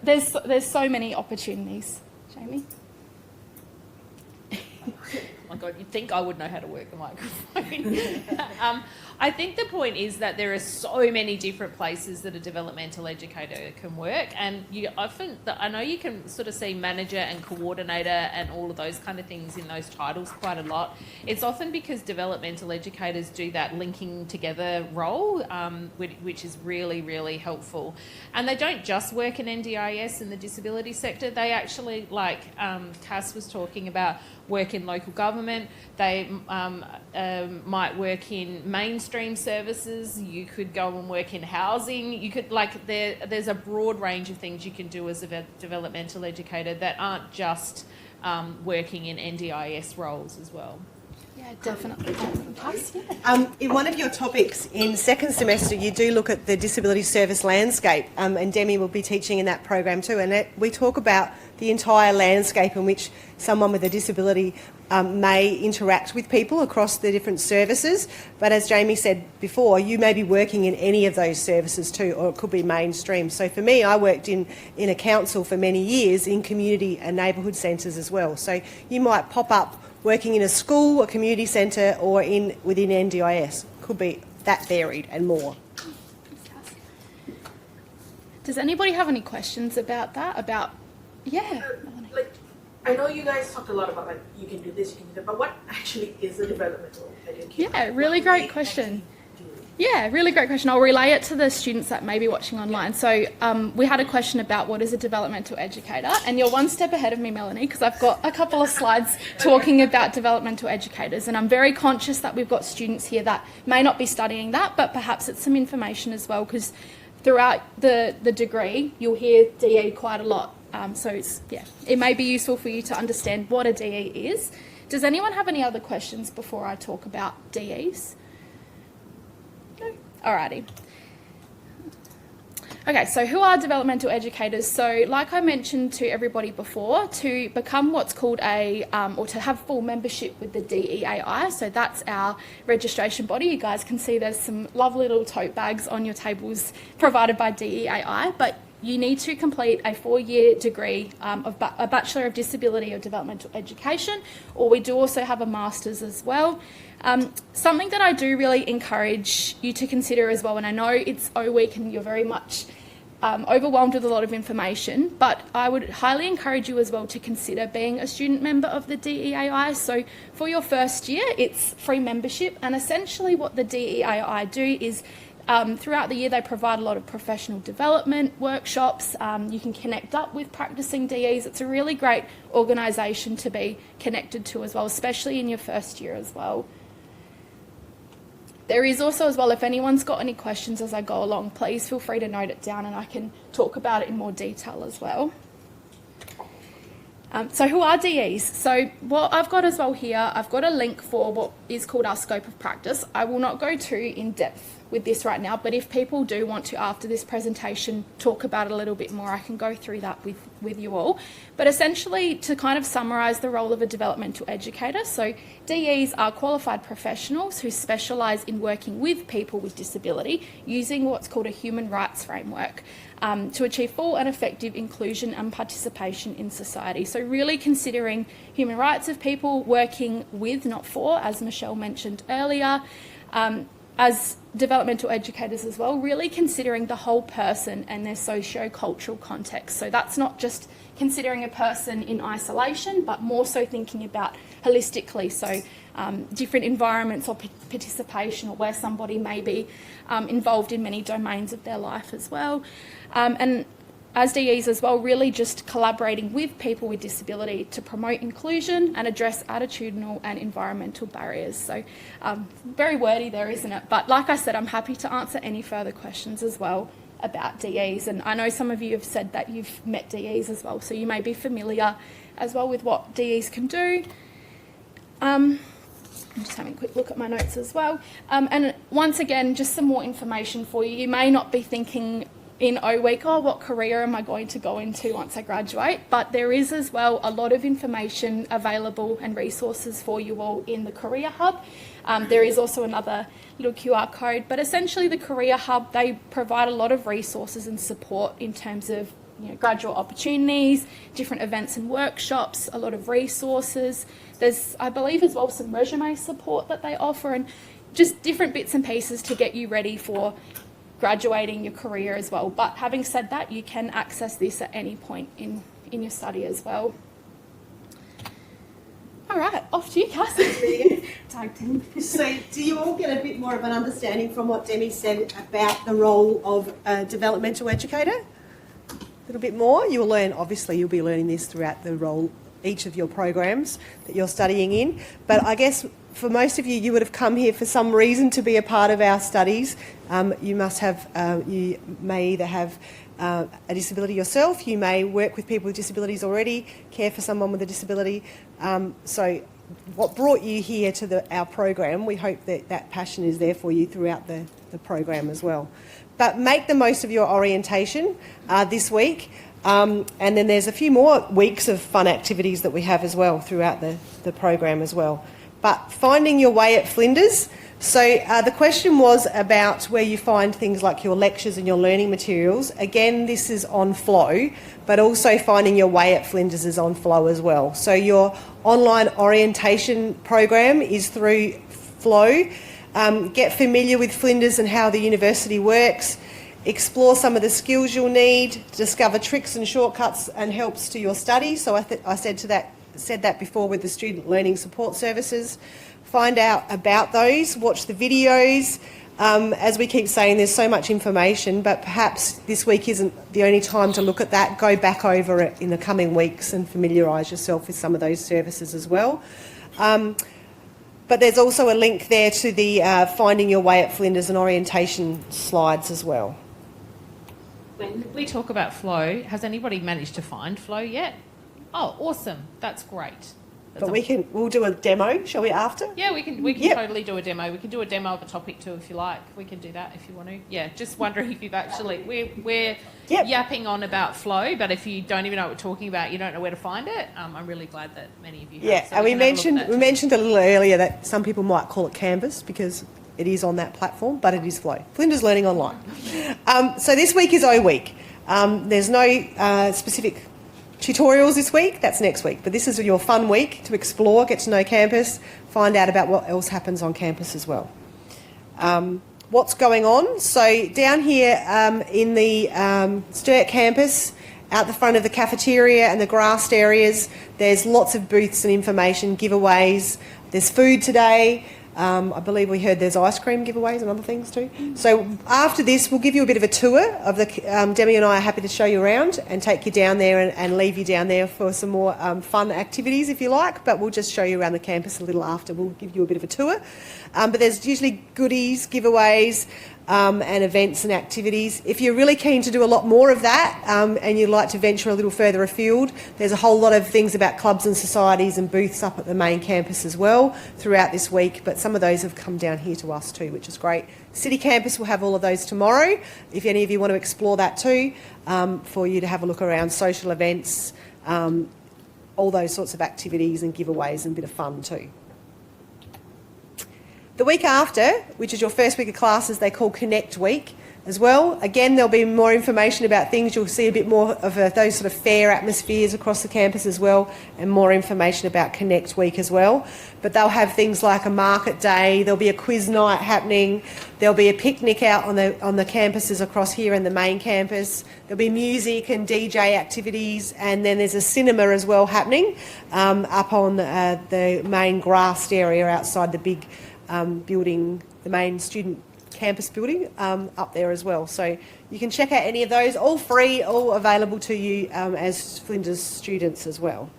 There's so many opportunities. Jamie? Oh my God, you'd think I would know how to work the microphone. I think the point is that there are so many different places that a developmental educator can work, and I know you can sort of see manager and coordinator and all of those kind of things in those titles quite a lot. It's often because developmental educators do that linking together role, which is really, really helpful. And they don't just work in NDIS in the disability sector. They actually, like Cass was talking about, work in local government. They might work in mainstream services. You could go and work in housing. You could, there's a broad range of things you can do as a developmental educator that aren't just working in NDIS roles as well. Yeah, definitely. In one of your topics in second semester, you do look at the disability service landscape, and Demi will be teaching in that program too. And we talk about the entire landscape in which someone with a disability may interact with people across the different services. But as Jamie said before, you may be working in any of those services too, or it could be mainstream. So for me, I worked in a council for many years in community and neighbourhood centres as well. So you might pop up working in a school, a community centre, or within NDIS. Could be that varied and more. Does anybody have any questions about that? I know you guys talked a lot about you can do this, you can do that, but what actually is a developmental educator? Yeah, really great question. Yeah, really great question. I'll relay it to the students that may be watching online. So we had a question about what is a developmental educator, and you're one step ahead of me, Melanie, because I've got a couple of slides talking about developmental educators, and I'm very conscious that we've got students here that may not be studying that, but perhaps it's some information as well, because throughout the degree you'll hear DE quite a lot. So it may be useful for you to understand what a DE is. Does anyone have any other questions before I talk about DEs? No? Alrighty. Okay, so who are developmental educators? So like I mentioned to everybody before, to become what's called or to have full membership with the DEAI, so that's our registration body. You guys can see there's some lovely little tote bags on your tables provided by DEAI, but you need to complete a 4-year degree of a Bachelor of Disability or Developmental Education, or we do also have a Master's as well. Something that I do really encourage you to consider as well, and I know it's O Week and you're very much overwhelmed with a lot of information, but I would highly encourage you as well to consider being a student member of the DEAI. So for your first year, it's free membership, and essentially what the DEAI do is throughout the year, they provide a lot of professional development workshops. You can connect up with practicing DEs. It's a really great organisation to be connected to as well, especially in your first year as well. There is also as well, if anyone's got any questions as I go along, please feel free to note it down and I can talk about it in more detail as well. So who are DEs? So what I've got as well here, I've got a link for what is called our scope of practice. I will not go too in depth with this right now, but if people do want to, after this presentation, talk about it a little bit more, I can go through that with you all. But essentially, to kind of summarise the role of a developmental educator, so DEs are qualified professionals who specialise in working with people with disability using what's called a human rights framework to achieve full and effective inclusion and participation in society. So really considering human rights of people, working with, not for, as Michelle mentioned earlier, as developmental educators as well, really considering the whole person and their socio-cultural context. So that's not just considering a person in isolation, but more so thinking about holistically, so different environments or participation, or where somebody may be involved in many domains of their life as well. And as DEs as well, really just collaborating with people with disability to promote inclusion and address attitudinal and environmental barriers. So very wordy there, isn't it? But like I said, I'm happy to answer any further questions as well about DEs. And I know some of you have said that you've met DEs as well, so you may be familiar as well with what DEs can do. I'm just having a quick look at my notes as well. And once again, just some more information for you. You may not be thinking in O Week, oh, what career am I going to go into once I graduate? But there is as well a lot of information available and resources for you all in the Career Hub. There is also another little QR code, but essentially the Career Hub, they provide a lot of resources and support in terms of graduate opportunities, different events and workshops, a lot of resources. There's, I believe, as well some resume support that they offer, and just different bits and pieces to get you ready for graduating your career as well. But having said that, you can access this at any point in your study as well. All right, off to you, Cassie. Tag team. So do you all get a bit more of an understanding from what Demi said about the role of a developmental educator? A little bit more? You'll learn, obviously you'll be learning this throughout the role, each of your programs that you're studying in. But I guess for most of you, you would have come here for some reason to be a part of our studies. You must have, you may either have a disability yourself, you may work with people with disabilities already, care for someone with a disability. So what brought you here to our program, we hope that that passion is there for you throughout the program as well. But make the most of your orientation this week. And then there's a few more weeks of fun activities that we have as well throughout the program as well. But finding your way at Flinders. So the question was about where you find things like your lectures and your learning materials. Again, this is on Flow, but also finding your way at Flinders is on Flow as well. So your online orientation program is through Flow. Get familiar with Flinders and how the university works. Explore some of the skills you'll need. Discover tricks and shortcuts and helps to your study. So I said that before with the student learning support services. Find out about those, watch the videos. As we keep saying, there's so much information, but perhaps this week isn't the only time to look at that. Go back over it in the coming weeks and familiarise yourself with some of those services as well. But there's also a link there to the Finding Your Way at Flinders and orientation slides as well. When we talk about Flow, has anybody managed to find Flow yet? Oh, awesome. That's great. But we'll do a demo, shall we, after? Yeah, we can Yep. totally do a demo. We can do a demo of a topic too if you like. We can do that if you want to. Yeah, just wondering if you've actually... We're yapping on about Flow, but if you don't even know what we're talking about, you don't know where to find it, I'm really glad that many of you have. Yeah, So and we can have a look at that mentioned a little earlier that some people might call it Canvas because it is on that platform, but it is Flow. Flinders Learning Online. So this week is O Week. There's no specific tutorials this week, that's next week. But this is your fun week to explore, get to know campus, find out about what else happens on campus as well. What's going on? So down here in the Sturt campus, out the front of the cafeteria and the grassed areas, there's lots of booths and information, giveaways. There's food today. I believe we heard there's ice cream giveaways and other things too. So after this, we'll give you a bit of a tour of the... Demi and I are happy to show you around and take you down there and leave you down there for some more fun activities if you like, but we'll just show you around the campus a little after. We'll give you a bit of a tour. But there's usually goodies, giveaways, and events and activities. If you're really keen to do a lot more of that and you'd like to venture a little further afield, there's a whole lot of things about clubs and societies and booths up at the main campus as well throughout this week, but some of those have come down here to us too, which is great. City campus will have all of those tomorrow, if any of you want to explore that too, for you to have a look around social events, all those sorts of activities and giveaways and a bit of fun too. The week after, which is your first week of classes, they call Connect Week as well. Again, there'll be more information about things. You'll see a bit more of those sort of fair atmospheres across the campus as well, and more information about Connect Week as well. But they'll have things like a market day, there'll be a quiz night happening, there'll be a picnic out on the campuses across here in the main campus, there'll be music and DJ activities, and then there's a cinema as well happening up on the main grassed area outside the big building, the main student campus building up there as well. So you can check out any of those, all free, all available to you as Flinders students as well.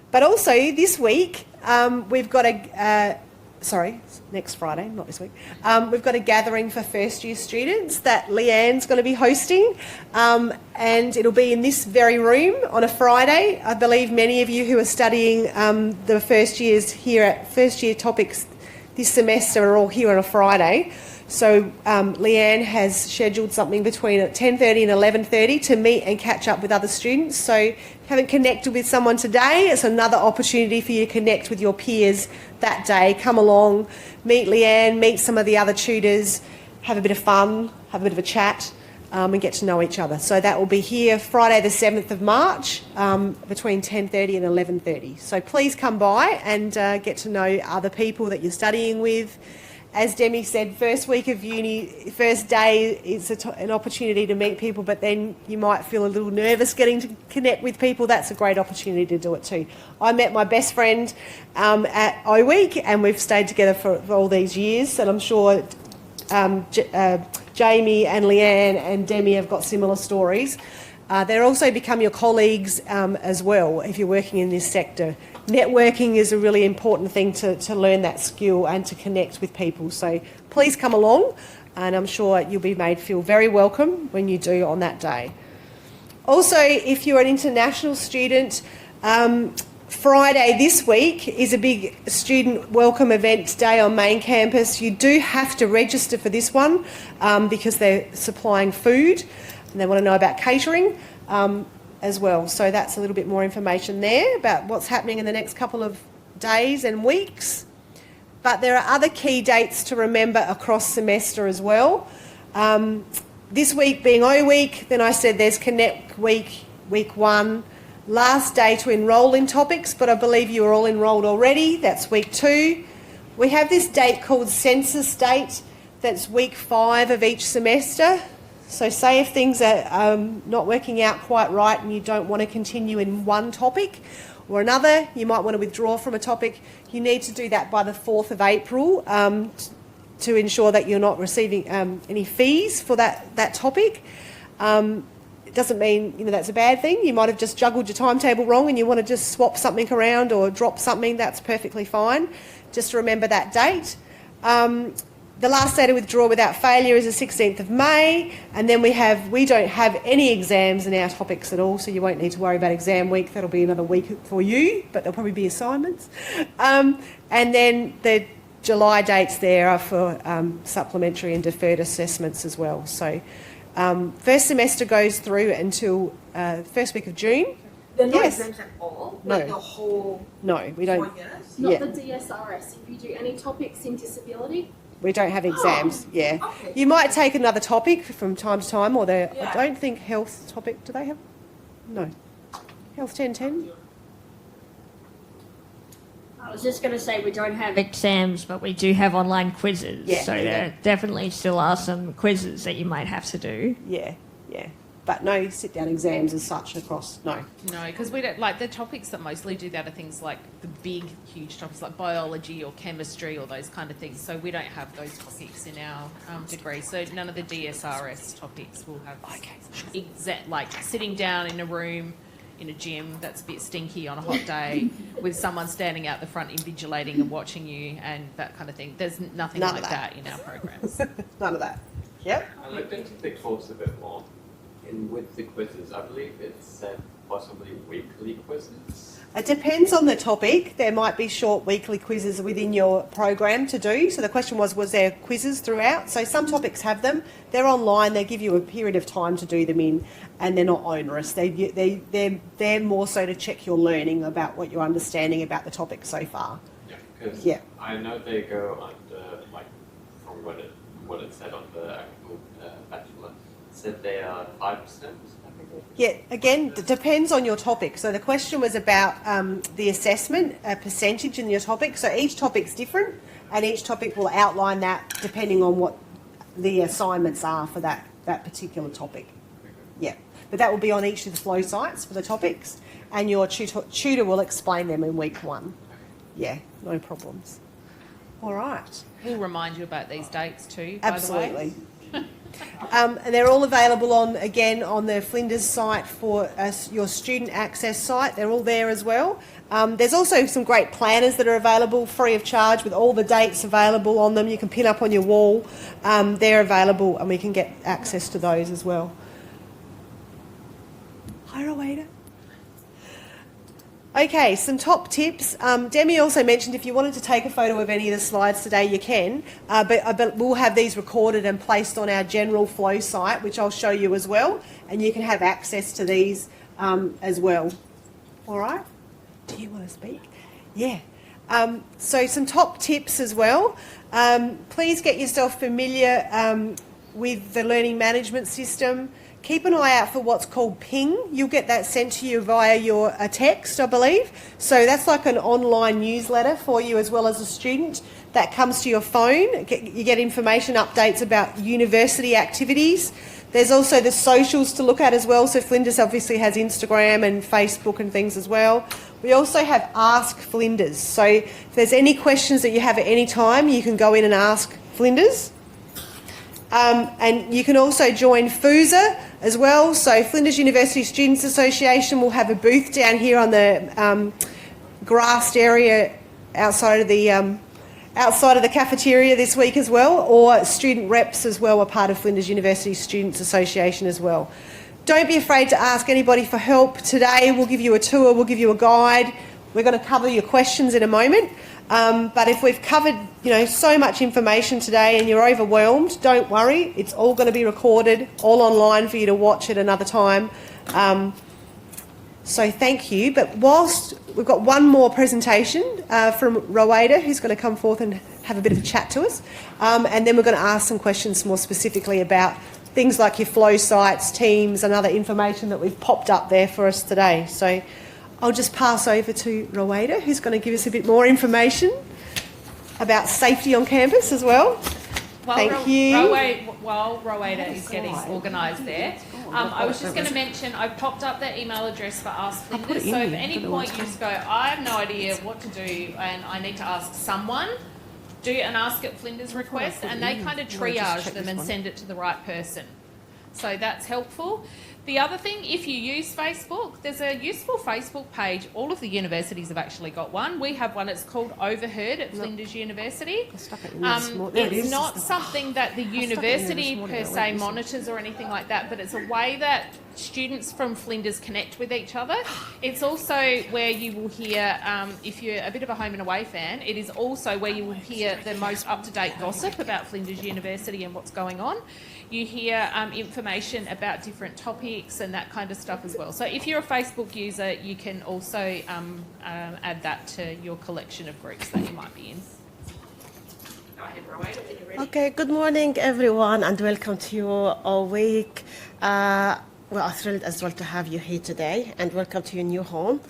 But also this week we've got next Friday, not this week, we've got a gathering for first year students that Leanne's going to be hosting, and it'll be in this very room on a Friday. I believe many of you who are studying the first years here at first year topics this semester are all here on a Friday. So Leanne has scheduled something between 10:30 and 11:30 to meet and catch up with other students. So if you haven't connected with someone today, it's another opportunity for you to connect with your peers that day. Come along, meet Leanne, meet some of the other tutors, have a bit of fun, have a bit of a chat, and get to know each other. So that will be here Friday the 7th of March between 10:30 and 11:30. So please come by and get to know other people that you're studying with. As Demi said, first week of uni, first day is an opportunity to meet people, but then you might feel a little nervous getting to connect with people. That's a great opportunity to do it too. I met my best friend at O Week, and we've stayed together for all these years, and I'm sure Jamie and Leanne and Demi have got similar stories. They'll also become your colleagues as well if you're working in this sector. Networking is a really important thing to learn that skill and to connect with people. So please come along, and I'm sure you'll be made feel very welcome when you do on that day. Also, if you're an international student, Friday this week is a big student welcome event day on main campus. You do have to register for this one because they're supplying food and they want to know about catering as well. So that's a little bit more information there about what's happening in the next couple of days and weeks. But there are other key dates to remember across semester as well. This week being O Week, then I said there's Connect Week, week 1. Last day to enrol in topics, but I believe you are all enrolled already. That's week 2. We have this date called census date. That's week 5 of each semester. So say if things are not working out quite right and you don't want to continue in one topic or another, you might want to withdraw from a topic. You need to do that by the 4th of April to ensure that you're not receiving any fees for that topic. It doesn't mean that's a bad thing. You might have just juggled your timetable wrong and you want to just swap something around or drop something. That's perfectly fine. Just remember that date. The last day to withdraw without failure is the 16th of May, and then we don't have any exams in our topics at all, so you won't need to worry about exam week. That'll be another week for you, but there'll probably be assignments. And then the July dates there are for supplementary and deferred assessments as well. So first semester goes through until first week of June. There are no Yes. exams at all? No. Like the whole No, we don't. 4 years? Not Yeah. the DSRS. If you do any topics in disability, We don't have exams, yeah. okay. You might take another topic from time to time, or I Yeah. don't think health topic, do they have? No. Health 1010? I was just going to say we don't have exams, but we do have online quizzes. Yeah, so yeah. there definitely still are some quizzes that you might have to do. Yeah, yeah. But no sit-down exams as such across, no. No, because we don't like the topics that mostly do that are things like the big, huge topics like biology or chemistry or those kind of things. So we don't have those topics in our degree. So none of the DSRS topics will have like sitting down in a room in a gym that's a bit stinky on a hot day with someone standing out the front invigilating and watching you and that kind of thing. There's nothing None like of that in our programs. None of that. Yep. I looked into the course a bit more. With the quizzes, I believe it said possibly weekly quizzes. It depends on the topic. There might be short weekly quizzes within your program to do. So the question was there quizzes throughout? So some topics have them. They're online. They give you a period of time to do them in, and they're not onerous. They're more so to check your learning about what you're understanding about the topic so far. Yeah, because I know they go under, like, from what it said on the actual bachelor, it said they are 5%. Yeah, again, it depends on your topic. So the question was about the assessment percentage in your topic. So each topic's different, and each topic will outline that depending on what the assignments are for that particular topic. Yeah, but that will be on each of the flow sites for the topics, and your tutor will explain them in week 1. Yeah, no problems. All right. We'll remind you about these dates too, Absolutely. by the way. And they're all available on the Flinders site for your student access site. They're all there as well. There's also some great planners that are available free of charge with all the dates available on them. You can pin up on your wall. They're available and we can get access to those as well. Hi, Rowena. Okay, some top tips. Demi also mentioned if you wanted to take a photo of any of the slides today, you can, but we'll have these recorded and placed on our general flow site, which I'll show you as well, and you can have access to these as well. All right? Do you want to speak? Yeah. So some top tips as well. Please get yourself familiar with the learning management system. Keep an eye out for what's called ping. You'll get that sent to you via your text, I believe. So that's like an online newsletter for you as well as a student that comes to your phone. You get information updates about university activities. There's also the socials to look at as well. So Flinders obviously has Instagram and Facebook and things as well. We also have Ask Flinders. So if there's any questions that you have at any time, you can go in and ask Flinders. And you can also join FUSA as well. So Flinders University Students Association will have a booth down here on the grassed area outside of the cafeteria this week as well, or student reps as well are part of Flinders University Students Association as well. Don't be afraid to ask anybody for help today. We'll give you a tour, we'll give you a guide. We're going to cover your questions in a moment. But if we've covered, so much information today and you're overwhelmed, don't worry. It's all going to be recorded, all online for you to watch at another time. So thank you. But whilst we've got one more presentation from Rowena, who's going to come forth and have a bit of a chat to us. And then we're going to ask some questions more specifically about things like your flow sites, teams, and other information that we've popped up there for us today. So I'll just pass over to Rowena, who's going to give us a bit more information about safety on campus as well. Thank you. While Rowena is getting organised there, I was just going to mention I've popped up the email address for Ask Flinders. So if at any point you just go, I have no idea what to do and I need to ask someone, do an Ask at Flinders request and they kind of triage them and send it to the right person. So that's helpful. The other thing, if you use Facebook, there's a useful Facebook page. All of the universities have actually got one. We have one. It's called Overheard at Flinders University. It's not something that the university per se monitors or anything like that, but it's a way that students from Flinders connect with each other. It's also where you will hear, if you're a bit of a home and away fan, it is also where you will hear the most up-to-date gossip about Flinders University and what's going on. You hear information about different topics and that kind of stuff as well. So if you're a Facebook user, you can also add that to your collection of groups that you might be in. Go ahead, Rowena, when you're ready. Okay, good morning everyone and welcome to your week. Well, I'm thrilled as well to have you here today and welcome to your new home.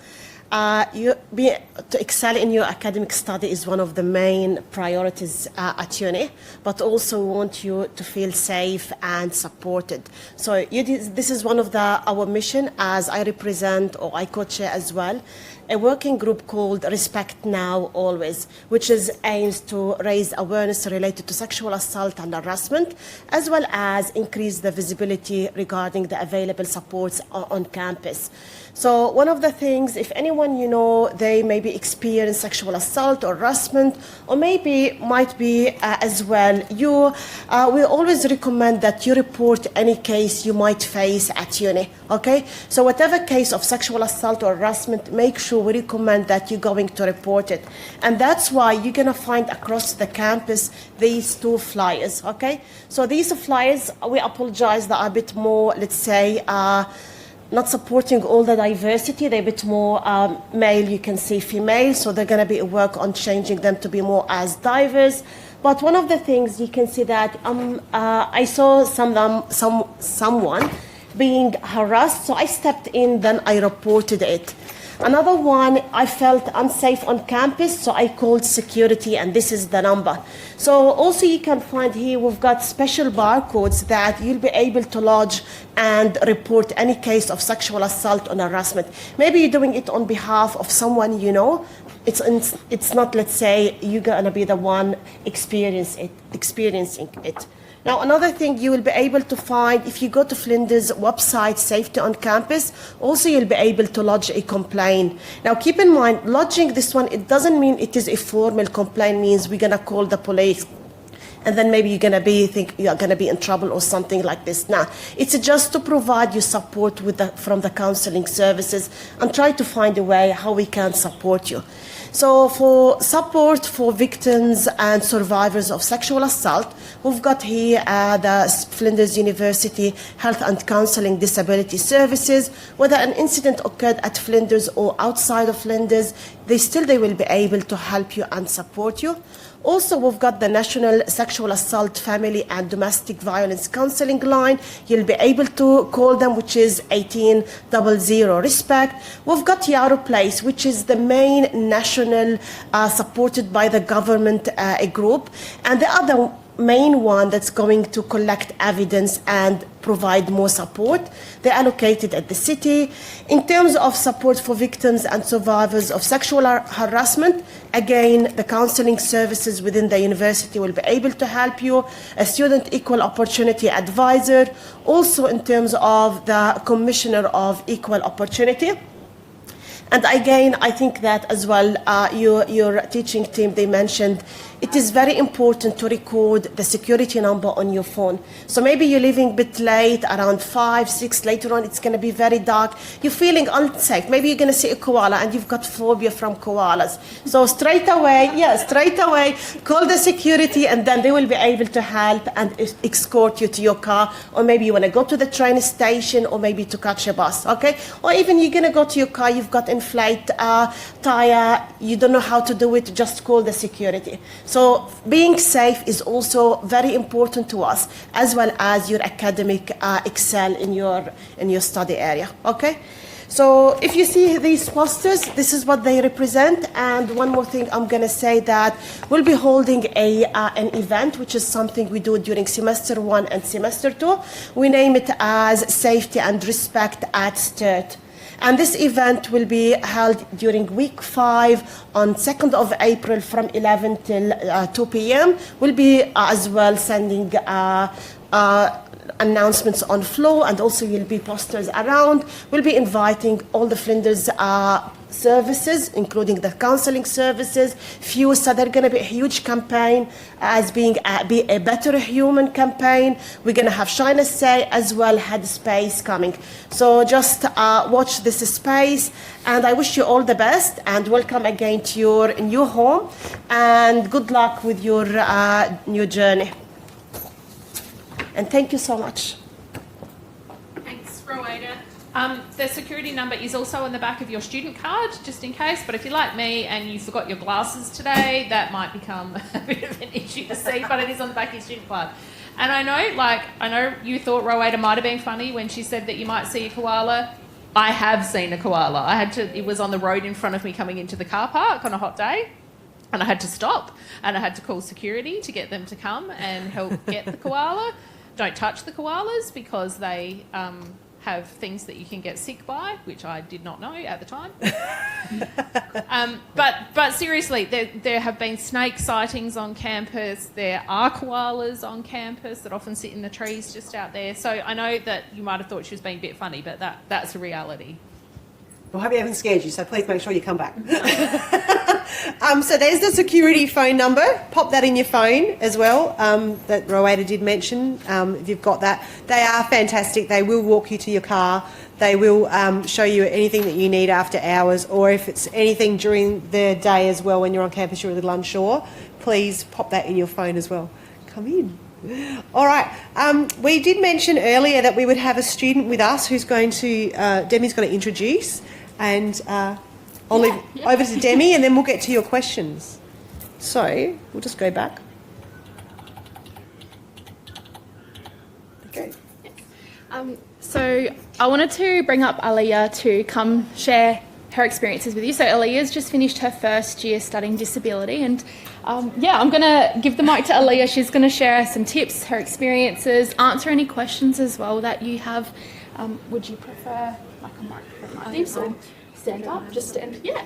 To excel in your academic study is one of the main priorities at uni, but also want you to feel safe and supported. So this is one of our mission as I represent or I co-chair as well a working group called Respect Now Always, which aims to raise awareness related to sexual assault and harassment, as well as increase the visibility regarding the available supports on campus. So one of the things, if anyone you know, they maybe experience sexual assault or harassment, or maybe might be as well, we always recommend that you report any case you might face at uni, okay? So whatever case of sexual assault or harassment, make sure we recommend that you're going to report it. And that's why you're gonna find across the campus these 2 flyers, okay? So these flyers, we apologize, they are a bit more, let's say, not supporting all the diversity. They're a bit more male, you can see female, so they're going to be a work on changing them to be more as diverse. But one of the things you can see that I saw someone being harassed, so I stepped in, then I reported it. Another one, I felt unsafe on campus, so I called security, and this is the number. So also you can find here, we've got special barcodes that you'll be able to lodge and report any case of sexual assault or harassment. Maybe you're doing it on behalf of someone you know. It's not, let's say, you're going to be the one experiencing it. Now, another thing you will be able to find, if you go to Flinders website, Safety on Campus, also you'll be able to lodge a complaint. Now, keep in mind, lodging this one, it doesn't mean it is a formal complaint, means we're going to call the police. And then maybe you're going to think you're going to be in trouble or something like this. Now, it's just to provide you support from the counseling services and try to find a way how we can support you. So for support for victims and survivors of sexual assault, we've got here the Flinders University Health and Counselling Disability Services. Whether an incident occurred at Flinders or outside of Flinders, they will be able to help you and support you. Also, we've got the National Sexual Assault, Family and Domestic Violence Counselling line. You'll be able to call them, which is 1800 Respect. We've got Yarrow Place, which is the main national supported by the government group. And the other main one that's going to collect evidence and provide more support. They are located at the city. In terms of support for victims and survivors of sexual harassment, again, the counseling services within the university will be able to help you, a student equal opportunity advisor, also in terms of the Commissioner of Equal Opportunity. And again, I think that as well, your teaching team, they mentioned, it is very important to record the security number on your phone. So maybe you're leaving a bit late, around 5, 6, later on it's going to be very dark. You're feeling unsafe. Maybe you're going to see a koala and you've got phobia from koalas. So straight away, call the security and then they will be able to help and escort you to your car. Or maybe you want to go to the train station or maybe to catch a bus, okay? Or even you're going to go to your car, you've got inflate tire, you don't know how to do it, just call the security. So being safe is also very important to us, as well as your academic excel in your study area, okay? So if you see these posters, this is what they represent. And one more thing I'm going to say, that we'll be holding an event, which is something we do during semester 1 and semester 2. We name it as Safety and Respect at STIRT. And this event will be held during week 5 on 2nd of April from 11 till 2 p.m. We'll be as well sending announcements on floor, and also will be posters around. We'll be inviting all the Flinders services, including the counselling services, FUSA. They're going to be a huge campaign as being be a better human campaign. We're going to have Shine Say as well, Headspace coming. So just watch this space, and I wish you all the best and welcome again to your new home, and good luck with your new journey. And thank you so much. Thanks, Rowena. The security number is also on the back of your student card, just in case. But if you're like me and you forgot your glasses today, that might become a bit of an issue to see. But it is on the back of your student card. And I know you thought Rowena might have been funny when she said that you might see a koala. I have seen a koala. It was on the road in front of me coming into the car park on a hot day. And I had to stop and I had to call security to get them to come and help get the koala. Don't touch the koalas because they have things that you can get sick by, which I did not know at the time. But seriously, there have been snake sightings on campus. There are koalas on campus that often sit in the trees just out there. So I know that you might have thought she was being a bit funny, but that's a reality. Well, I hope you haven't scared you, so please make sure you come back. So there's the security phone number. Pop that in your phone as well, that Rowena did mention, if you've got that. They are fantastic. They will walk you to your car. They will show you anything that you need after hours, or if it's anything during the day as well when you're on campus, you're a little unsure, please pop that in your phone as well. Come in. All right. We did mention earlier that we would have a student with us who's going to, Demi's going to introduce, and I'll leave over to Demi, and then we'll get to your questions. So we'll just go back. Okay. So I wanted to bring up Aliyah to come share her experiences with you. So Aliyah's just finished her first year studying disability, and I'm going to give the mic to Aliyah. She's going to share some tips, her experiences, answer any questions as well that you have. Would you prefer like a microphone like this, or stand up? Just stand. Yeah.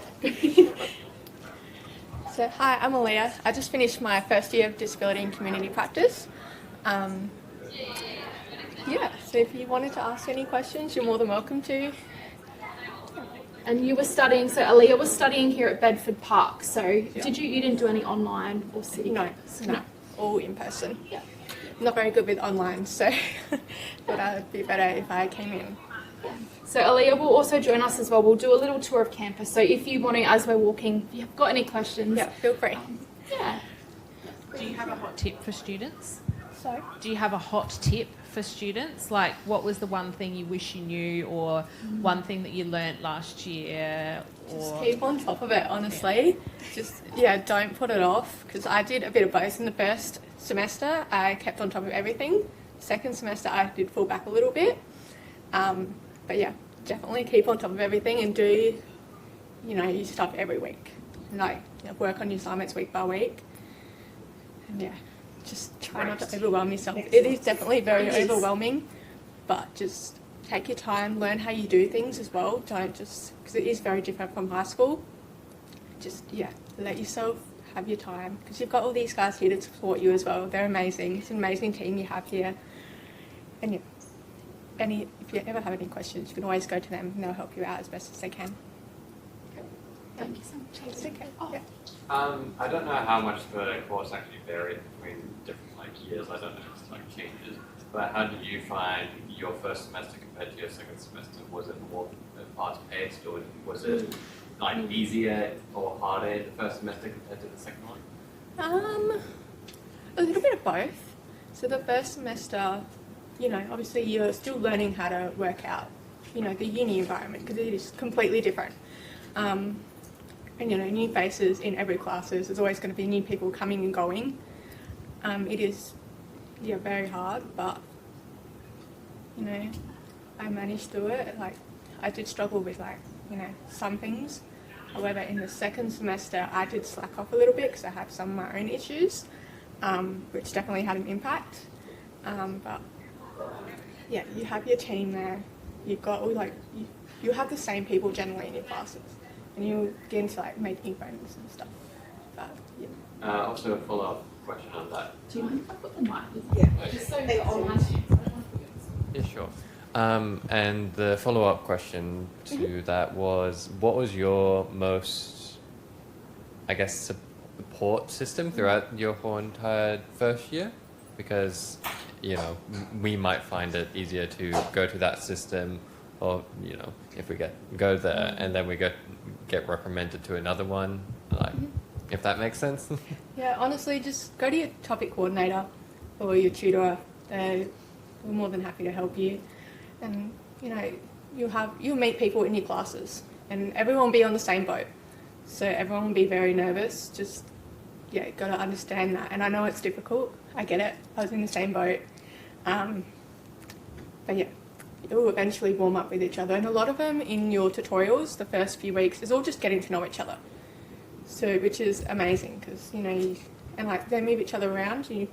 So hi, I'm Aliyah. I just finished my first year of disability and community practice. So if you wanted to ask any questions, you're more than welcome to. And you were studying, so Aliyah was studying here at Bedford Park. So you didn't do any online or city? No, all in person. Yeah. I'm not very good with online, so thought I'd be better if I came in. So Aliyah will also join us as well. We'll do a little tour of campus. So if you want to, as we're walking, if you've got any questions. Yeah, feel free. Do you have a hot tip for students? So, Do you have a hot tip for students? Like, what was the one thing you wish you knew, or one thing that you learnt last year? just keep on top of it, honestly. Just, don't put it off, because I did a bit of both in the first semester. I kept on top of everything. Second semester, I did fall back a little bit. But yeah, definitely keep on top of everything and do, your stuff every week. Like, work on your assignments week by week. And just try not to overwhelm yourself. It is definitely very overwhelming, but just take your time, learn how you do things as well. Don't just, because it is very different from high school. Just, let yourself have your time, because you've got all these guys here to support you as well. They're amazing. It's an amazing team you have here. And if you ever have any questions, you can always go to them and they'll help you out as best as they can. Thank you so much. It's okay. I don't know how much the course actually varied between different years. I don't know if it's changes. But how did you find your first semester compared to your second semester? Was it more fast-paced, or was it easier or harder the first semester compared to the second one? A little bit of both. So the first semester, obviously you're still learning how to work out, the uni environment, because it is completely different. And new faces in every class. There's always going to be new people coming and going. It is, very hard, but, I managed through it. I did struggle with, some things. However, in the second semester, I did slack off a little bit because I had some of my own issues, which definitely had an impact. But, you have your team there. You've got all, you have the same people generally in your classes. And you get into making friends and stuff. But Also a follow-up question on that. Do you mind if I put the mic? Yeah. Just so they all Yeah, sure. And the follow-up question to that was, what was your most, support system throughout your whole entire first year? Because, we might find it easier to go to that system, or, if we go there and then we get recommended to another one, if that makes sense. yeah, honestly, just go to your topic coordinator or your tutor. They're more than happy to help you. And, you'll meet people in your classes, and everyone will be on the same boat. So everyone will be very nervous. Just, got to understand that. And I know it's difficult. I get it. I was in the same boat. But you'll eventually warm up with each other. And a lot of them in your tutorials, the first few weeks, is all just getting to know each other. So, which is amazing, because, they move each other around, and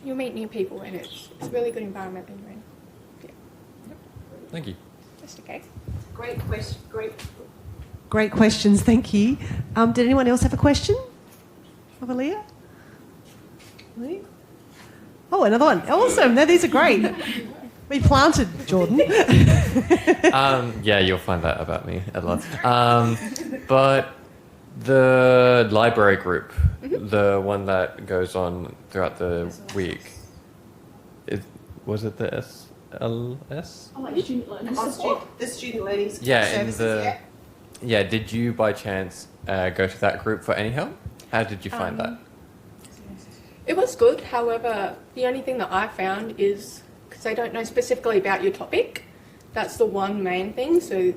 you'll meet new people, and it's a really good environment that you're in. Thank you. That's okay. Great question. Great questions, thank you. Did anyone else have a question of Aaliyah? Lee? Oh, another one. Awesome. No, these are great. We planted, Jordan. Yeah, you'll find that about me a lot. But the library group, the one that goes on throughout the week, was it the SLS? Oh, like student learning The support. student learning support Yeah, services. yeah. Did you by chance go to that group for any help? How did you find that? It was good. However, the only thing that I found is because they don't know specifically about your topic. That's the one main thing. So,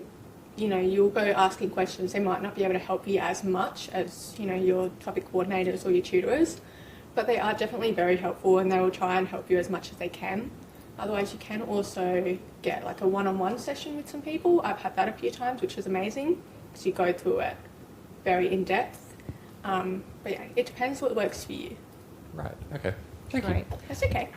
you'll go asking questions. They might not be able to help you as much as, your topic coordinators or your tutors. But they are definitely very helpful and they will try and help you as much as they can. Otherwise, you can also get like a one-on-one session with some people. I've had that a few times, which is amazing because you go through it very in-depth. But yeah, it depends what works for you. Right, okay. Thank you. That's okay.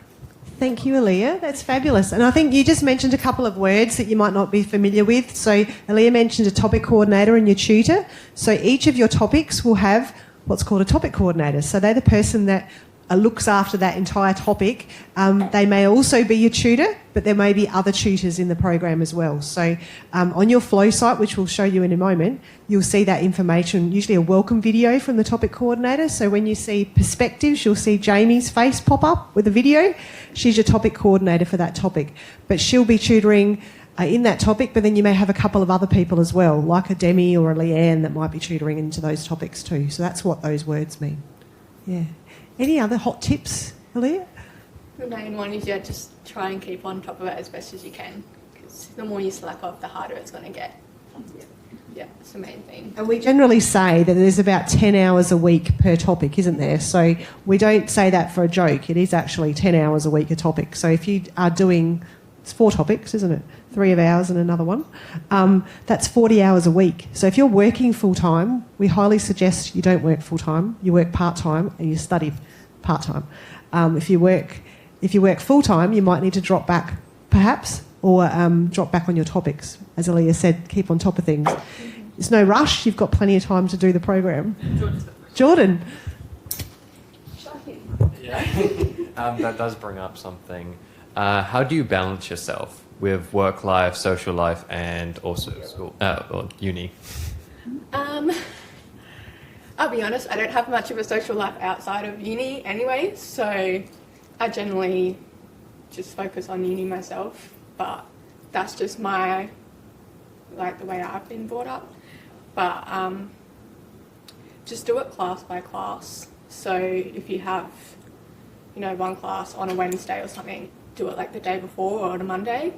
Thank you, Aaliyah. That's fabulous. And I think you just mentioned a couple of words that you might not be familiar with. So Aaliyah mentioned a topic coordinator and your tutor. So each of your topics will have what's called a topic coordinator. So they're the person that looks after that entire topic. They may also be your tutor, but there may be other tutors in the program as well. So on your flow site, which we'll show you in a moment, you'll see that information, usually a welcome video from the topic coordinator. So when you see perspectives, you'll see Jamie's face pop up with a video. She's your topic coordinator for that topic. But she'll be tutoring in that topic, but then you may have a couple of other people as well, like a Demi or a Leanne that might be tutoring into those topics too. So that's what those words mean. Yeah. Any other hot tips, Aaliyah? The main one is, just try and keep on top of it as best as you can. Because the more you slack off, the harder it's going to get. Yeah, that's the main thing. And we generally say that there's about 10 hours a week per topic, isn't there? So we don't say that for a joke. It is actually 10 hours a week a topic. So if you are doing, it's 4 topics, isn't it? 3 of ours and another one. That's 40 hours a week. So if you're working full-time, we highly suggest you don't work full-time. You work part-time and you study part-time. If you work full-time, you might need to drop back, perhaps, or drop back on your topics. As Aaliyah said, keep on top of things. There's no rush. You've got plenty of time to do the program. Jordan. Yeah. That does bring up something. How do you balance yourself with work life, social life, and also school or uni? I'll be honest, I don't have much of a social life outside of uni anyway, so I generally just focus on uni myself, but that's just the way I've been brought up. But just do it class by class. So if you have, one class on a Wednesday or something, do it like the day before or on a Monday.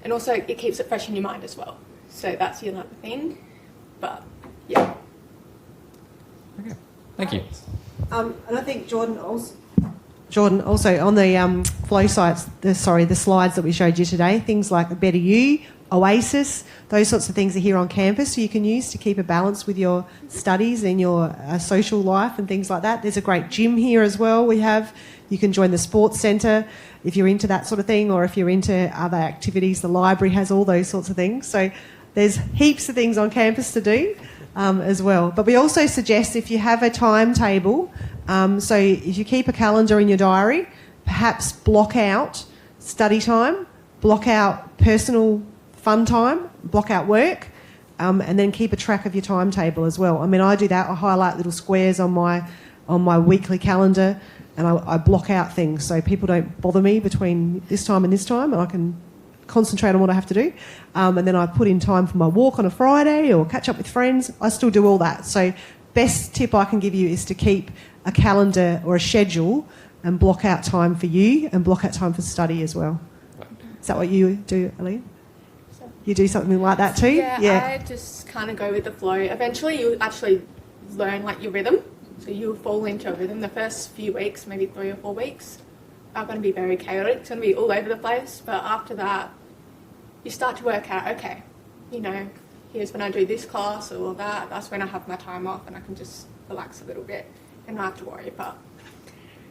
And also it keeps it fresh in your mind as well. So that's the other thing. But yeah. Okay. Thank you. And I think Jordan also on the flow sites, the slides that we showed you today, things like a Better You, Oasis, those sorts of things are here on campus so you can use to keep a balance with your studies and your social life and things like that. There's a great gym here as well. You can join the sports centre if you're into that sort of thing, or if you're into other activities. The library has all those sorts of things. So there's heaps of things on campus to do as well. But we also suggest if you have a timetable, so if you keep a calendar in your diary, perhaps block out study time, block out personal fun time, block out work, and then keep a track of your timetable as well. I mean, I do that. I highlight little squares on my weekly calendar, and I block out things so people don't bother me between this time and this time, and I can concentrate on what I have to do. And then I put in time for my walk on a Friday or catch up with friends. I still do all that. So best tip I can give you is to keep a calendar or a schedule and block out time for you and block out time for study as well. Is that what you do, Aaliyah? You do something like that too? Yeah, I just kind of go with the flow. Eventually you actually learn your rhythm. So you'll fall into a rhythm. The first few weeks, maybe 3 or 4 weeks, are going to be very chaotic. It's going to be all over the place. But after that, you start to work out, okay, here's when I do this class or that. That's when I have my time off and I can just relax a little bit and not have to worry. But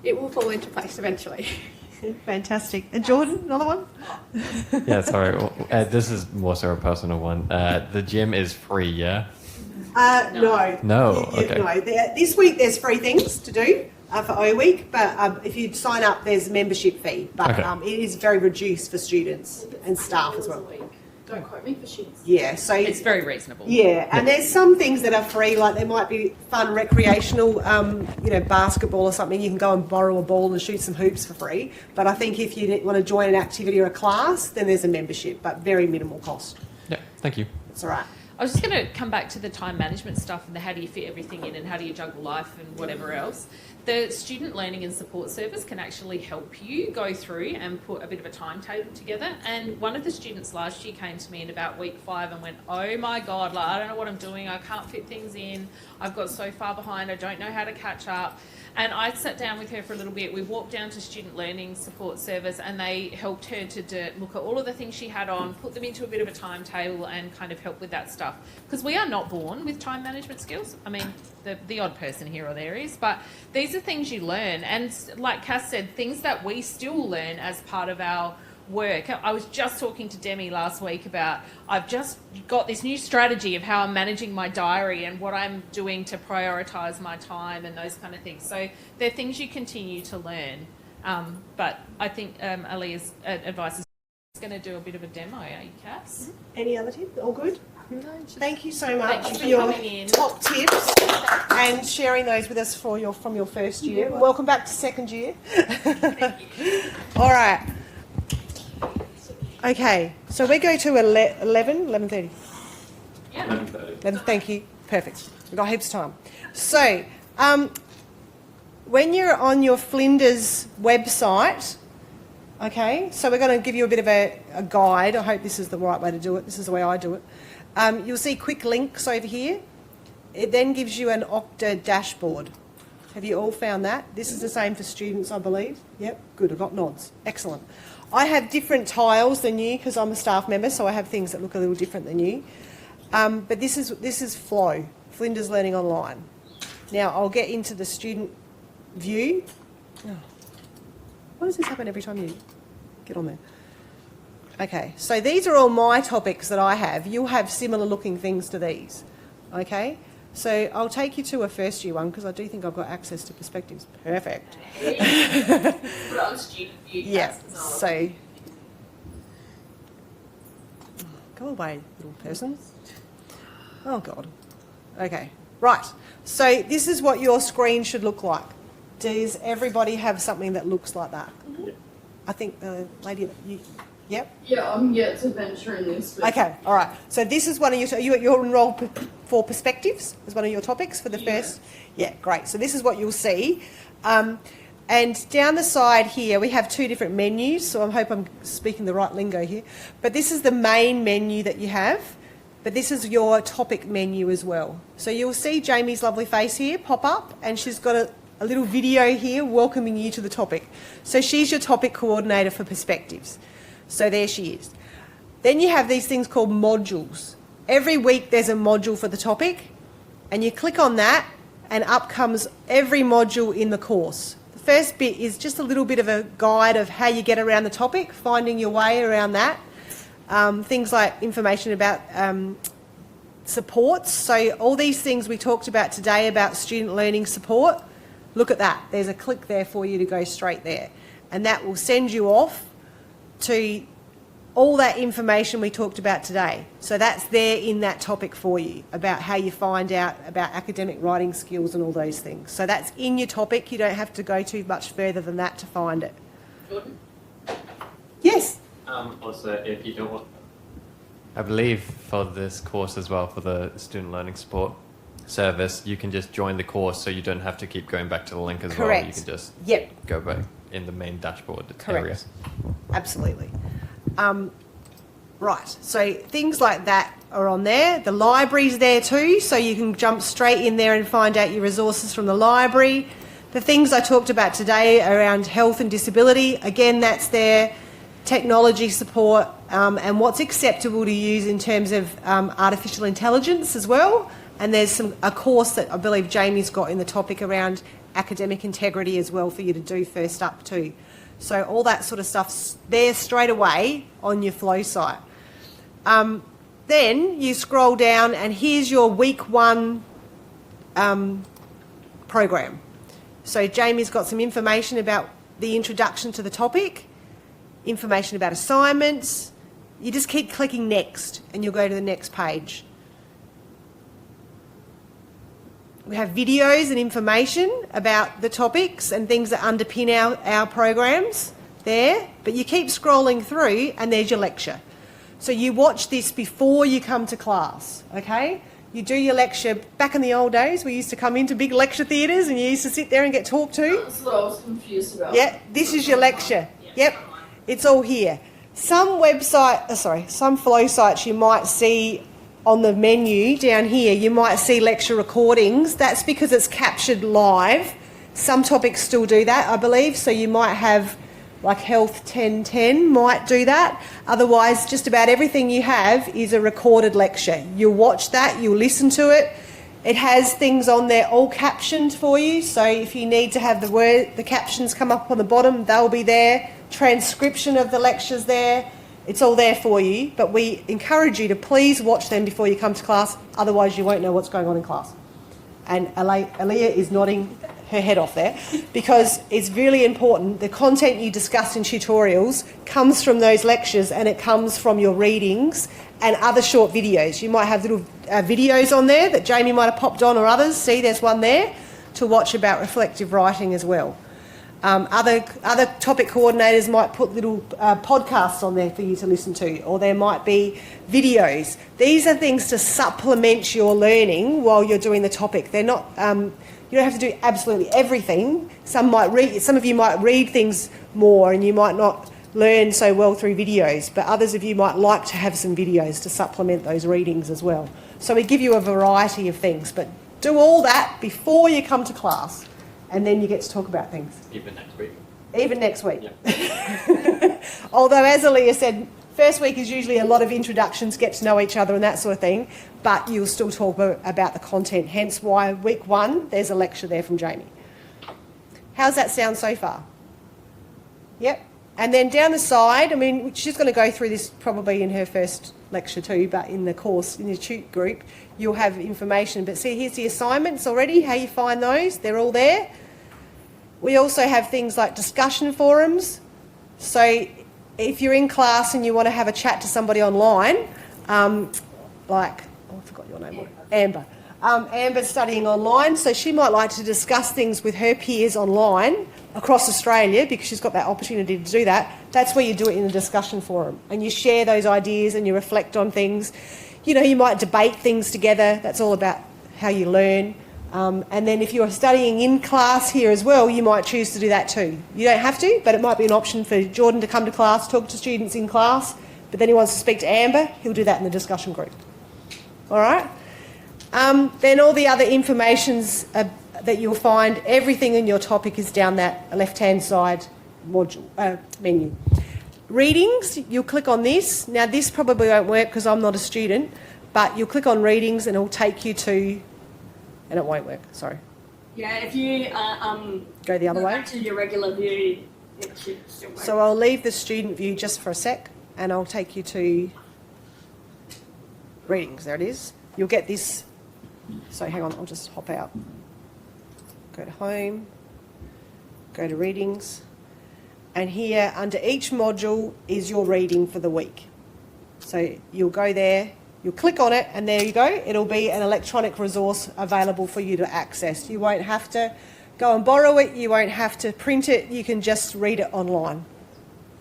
it will fall into place eventually. Fantastic. And Jordan, another one? Yeah, sorry. This is more so a personal one. The gym is free, yeah? No. No, okay. No. This week there's free things to do for O Week, but if you sign up, there's a membership fee. But Okay. it is very reduced for students and staff as well. Don't quote me for students. Yeah, so It's very reasonable. yeah, and there's some things that are free, like there might be fun recreational, basketball or something. You can go and borrow a ball and shoot some hoops for free. But I think if you want to join an activity or a class, then there's a membership, but very minimal cost. Yeah, thank you. It's all right. I was just going to come back to the time management stuff and the how do you fit everything in and how do you juggle life and whatever else. The Student Learning and Support Service can actually help you go through and put a bit of a timetable together. And one of the students last year came to me in about week 5 and went, oh my God, like, I don't know what I'm doing. I can't fit things in. I've got so far behind. I don't know how to catch up. And I sat down with her for a little bit. We walked down to Student Learning Support Service and they helped her to look at all of the things she had on, put them into a bit of a timetable and kind of help with that stuff. Because we are not born with time management skills. I mean, the odd person here or there is, but these are things you learn. And like Cass said, things that we still learn as part of our work. I was just talking to Demi last week about I've just got this new strategy of how I'm managing my diary and what I'm doing to prioritise my time and those kind of things. So they're things you continue to learn. But I think Aaliyah's advice is going to do a bit of a demo, are you, Cass? Any other tips? All good? Thank you so much Thank you for for your coming in. top tips and sharing those with us from your first year. Welcome back to second year. All right. Okay, so we go to 11:30. Yeah. 11:30. Thank you. Perfect. We've got heaps of time. So, when you're on your Flinders website, okay, so we're going to give you a bit of a guide. I hope this is the right way to do it. This is the way I do it. You'll see quick links over here. It then gives you an Okta dashboard. Have you all found that? This is the same for students, I believe. Yep, good. I've got nods. Excellent. I have different tiles than you because I'm a staff member, so I have things that look a little different than you. But this is Flow, Flinders Learning Online. Now, I'll get into the student view. Oh. Why does this happen every time you get on there? Okay, so these are all my topics that I have. You'll have similar looking things to these. Okay, so I'll take you to a first year one because I do think I've got access to perspectives. Perfect. Put it on student view. Yeah, so go away, little person. Oh, God. Okay, right. So this is what your screen should look like. Does everybody have something that looks like that? Yeah. I think the lady, yep. Yeah, I'm yet to venture in this. But Okay, all right. So this is one of you're enrolled for perspectives as one of your topics for the first. Yeah, great. So this is what you'll see. And down the side here, we have 2 different menus. So I hope I'm speaking the right lingo here. But this is the main menu that you have. But this is your topic menu as well. So you'll see Jamie's lovely face here pop up, and she's got a little video here welcoming you to the topic. So she's your topic coordinator for perspectives. So there she is. Then you have these things called modules. Every week there's a module for the topic, and you click on that, and up comes every module in the course. The first bit is just a little bit of a guide of how you get around the topic, finding your way around that. Things like information about supports. So all these things we talked about today about student learning support, look at that. There's a click there for you to go straight there. And that will send you off to all that information we talked about today. So that's there in that topic for you about how you find out about academic writing skills and all those things. So that's in your topic. You don't have to go too much further than that to find it. Jordan? Yes? Also, if you don't want, I believe for this course as well, for the student learning support service, you can just join the course so you don't have to keep going back to the link as Correct. well. You can just Yep. go back in the main dashboard Correct. area. Absolutely. Right, so things like that are on there. The library's there too, so you can jump straight in there and find out your resources from the library. The things I talked about today around health and disability, again, that's there. Technology support and what's acceptable to use in terms of artificial intelligence as well. And there's a course that I believe Jamie's got in the topic around academic integrity as well for you to do first up too. So all that sort of stuff's there straight away on your flow site. Then you scroll down and here's your week 1 program. So Jamie's got some information about the introduction to the topic, information about assignments. You just keep clicking next and you'll go to the next page. We have videos and information about the topics and things that underpin our programs there, but you keep scrolling through and there's your lecture. So you watch this before you come to class, okay? You do your lecture. Back in the old days, we used to come into big lecture theatres and you used to sit there and get talked to. That's what I was confused about. Yeah, this is your lecture. Yep, it's all here. Some some flow sites you might see on the menu down here, you might see lecture recordings. That's because it's captured live. Some topics still do that, I believe. So you might have, like Health 1010 might do that. Otherwise, just about everything you have is a recorded lecture. You'll watch that, you'll listen to it. It has things on there all captioned for you. So if you need to have the captions come up on the bottom, they'll be there. Transcription of the lectures there. It's all there for you, but we encourage you to please watch them before you come to class, otherwise you won't know what's going on in class. And Aaliyah is nodding her head off there because it's really important. The content you discuss in tutorials comes from those lectures and it comes from your readings and other short videos. You might have little videos on there that Jamie might have popped on or others. See, there's one there to watch about reflective writing as well. Other topic coordinators might put little podcasts on there for you to listen to, or there might be videos. These are things to supplement your learning while you're doing the topic. They're not. You don't have to do absolutely everything. Some of you might read things more, and you might not learn so well through videos. But others of you might like to have some videos to supplement those readings as well. So we give you a variety of things, but do all that before you come to class. And then you get to talk about things. Even next week. Even next week. Yep. Although, as Aaliyah said, first week is usually a lot of introductions, get to know each other and that sort of thing, but you'll still talk about the content, hence why week 1, there's a lecture there from Jamie. How's that sound so far? Yep. And then down the side, I mean, she's going to go through this probably in her first lecture too, but in the course, in the tute group, you'll have information. But see, here's the assignments already, how you find those. They're all there. We also have things like discussion forums. So if you're in class and you want to have a chat to somebody online, I forgot your name. Amber. Amber's studying online, so she might like to discuss things with her peers online across Australia because she's got that opportunity to do that. That's where you do it in a discussion forum and you share those ideas and you reflect on things. You know, you might debate things together. That's all about how you learn. And then if you're studying in class here as well, you might choose to do that too. You don't have to, but it might be an option for Jordan to come to class, talk to students in class, but then he wants to speak to Amber, he'll do that in the discussion group. All right? Then all the other informations that you'll find, everything in your topic is down that left-hand side menu. Readings, you'll click on this. Now this probably won't work because I'm not a student, but you'll click on readings and it'll take you to, and it won't work, sorry. Yeah, if you go the other way. Back to your regular view, it should still work. So I'll leave the student view just for a sec and I'll take you to readings. There it is. You'll get this. So hang on, I'll just hop out. Go to home, go to readings, and here under each module is your reading for the week. So you'll go there, you'll click on it, and there you go. It'll be an electronic resource available for you to access. You won't have to go and borrow it, you won't have to print it, you can just read it online.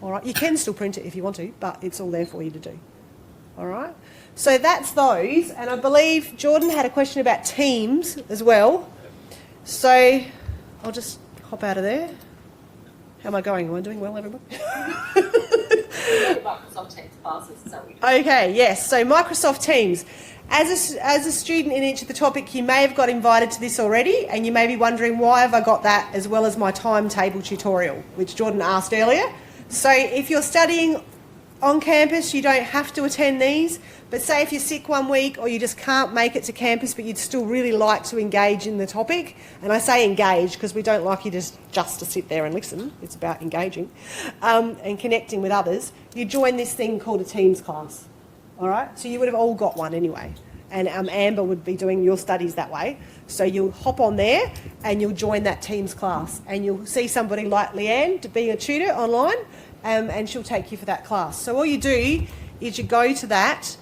All right, you can still print it if you want to, but it's all there for you to do. All right. So that's those, and I believe Jordan had a question about Teams as well. So I'll just hop out of there. How am I going? Am I doing well, everybody? Microsoft Teams classes, is that what you're Okay, yes. So Microsoft Teams. As a student in each of the topic, you may have got invited to this already, and you may be wondering why have I got that as well as my timetable tutorial, which Jordan asked earlier. So if you're studying on campus, you don't have to attend these, but say if you're sick one week or you just can't make it to campus, but you'd still really like to engage in the topic, and I say engage because we don't like you just to sit there and listen, it's about engaging, and connecting with others, you join this thing called a Teams class, all right? So you would have all got one anyway, and Amber would be doing your studies that way. So you'll hop on there and you'll join that Teams class, and you'll see somebody like Leanne to be a tutor online, and she'll take you for that class. So all you do is you go to that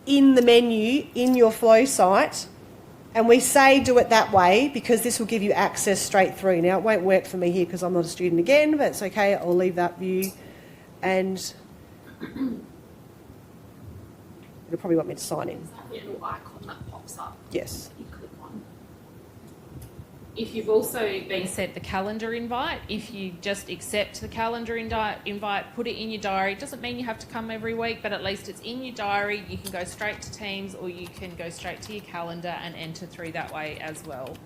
in the menu in your flow site, and we say do it that way because this will give you access straight through. Now it won't work for me here because I'm not a student again, but it's okay, I'll leave that view, and it'll probably want me to sign in. Is that the little icon that pops up? Yes. You click on. If you've also been sent the calendar invite, if you just accept the calendar invite, put it in your diary. It doesn't mean you have to come every week, but at least it's in your diary. You can go straight to Teams, or you can go straight to your calendar and enter through that way as well.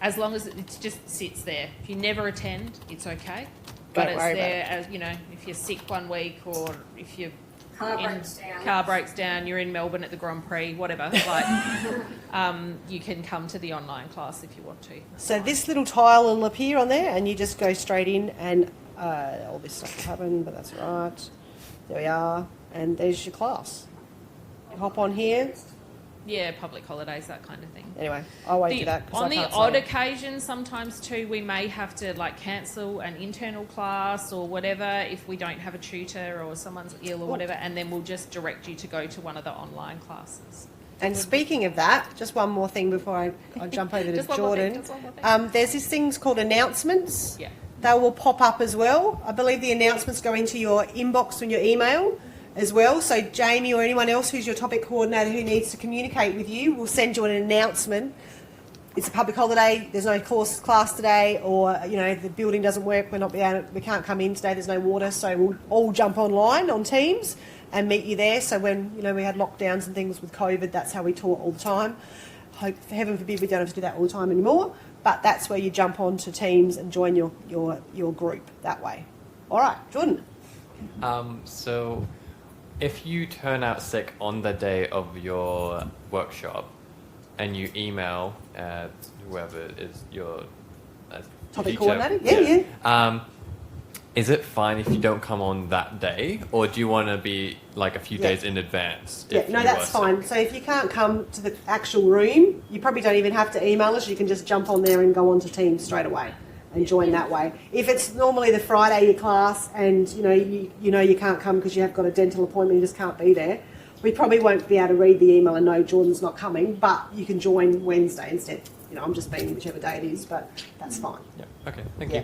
As long as it just sits there. If you never attend, it's okay. But Don't it's worry there about it. as, you know, if you're sick one week, or if you're Car breaks down, you're in Melbourne at the Grand Prix, whatever, like, you can come to the online class if you want to. So this little tile will appear on there, and you just go straight in, and all this stuff will happen, but that's all right. There we are, and there's your class. You hop on here. Yeah, public holidays, that kind of thing. Anyway, I won't do that. 'Cause On I the can't odd say it. occasion, sometimes too, we may have to cancel an internal class or whatever if we don't have a tutor or someone's ill or whatever, and then we'll just direct you to go to one of the online classes. And speaking of that, just one more thing before I jump over to Just one more thing, Jordan. just one more thing. There's this things called announcements. Yeah. They will pop up as well. I believe the announcements go into your inbox and your email as well. So Jamie or anyone else who's your topic coordinator who needs to communicate with you will send you an announcement. It's a public holiday, there's no class today, or the building doesn't work, we can't come in today, there's no water, so we'll all jump online on Teams and meet you there. So when we had lockdowns and things with COVID, that's how we taught all the time. Hope, heaven forbid, we don't have to do that all the time anymore, but that's where you jump onto Teams and join your group that way. All right, Jordan. So if you turn out sick on the day of your workshop and you email whoever is your Topic teacher, coordinator? Yeah. Is it fine if you don't come on that day, or do you want to be a few days in advance? Yeah, no, that's fine. So if you can't come to the actual room, you probably don't even have to email us. You can just jump on there and go onto Teams straight away and join that way. If it's normally the Friday your class and you can't come because you have got a dental appointment, you just can't be there, we probably won't be able to read the email and know Jordan's not coming, but you can join Wednesday instead. I'm just being whichever day it is, but that's fine. Yeah. Okay. Thank you.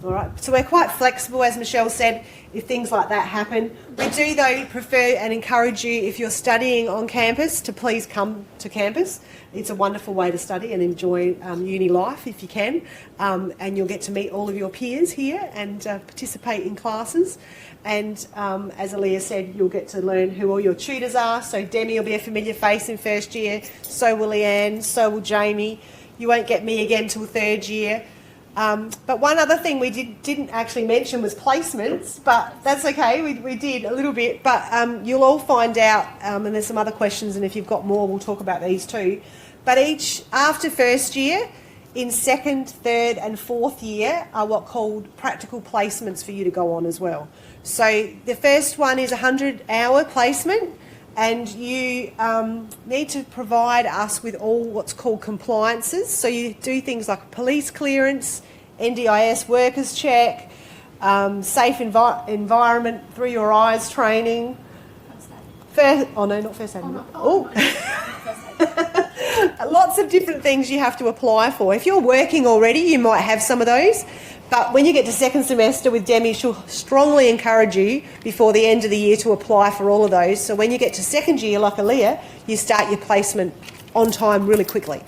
All right, so we're quite flexible, as Michelle said, if things like that happen. We do, though, prefer and encourage you, if you're studying on campus, to please come to campus. It's a wonderful way to study and enjoy uni life if you can, and you'll get to meet all of your peers here and participate in classes. And as Aaliyah said, you'll get to learn who all your tutors are. So Demi will be a familiar face in first year, so will Leanne, so will Jamie. You won't get me again till third year. But one other thing we didn't actually mention was placements, but that's okay, we did a little bit, but you'll all find out, and there's some other questions, and if you've got more, we'll talk about these too. But after first year, in second, third and fourth year are what called practical placements for you to go on as well. So the first one is a 100-hour placement, and you need to provide us with all what's called compliances. So you do things like police clearance, NDIS workers check, safe environment through your eyes training. Not first aid. Lots of different things you have to apply for. If you're working already, you might have some of those. But when you get to second semester with Demi, she'll strongly encourage you before the end of the year to apply for all of those. So when you get to second year, like Aaliyah, you start your placement on time really quickly.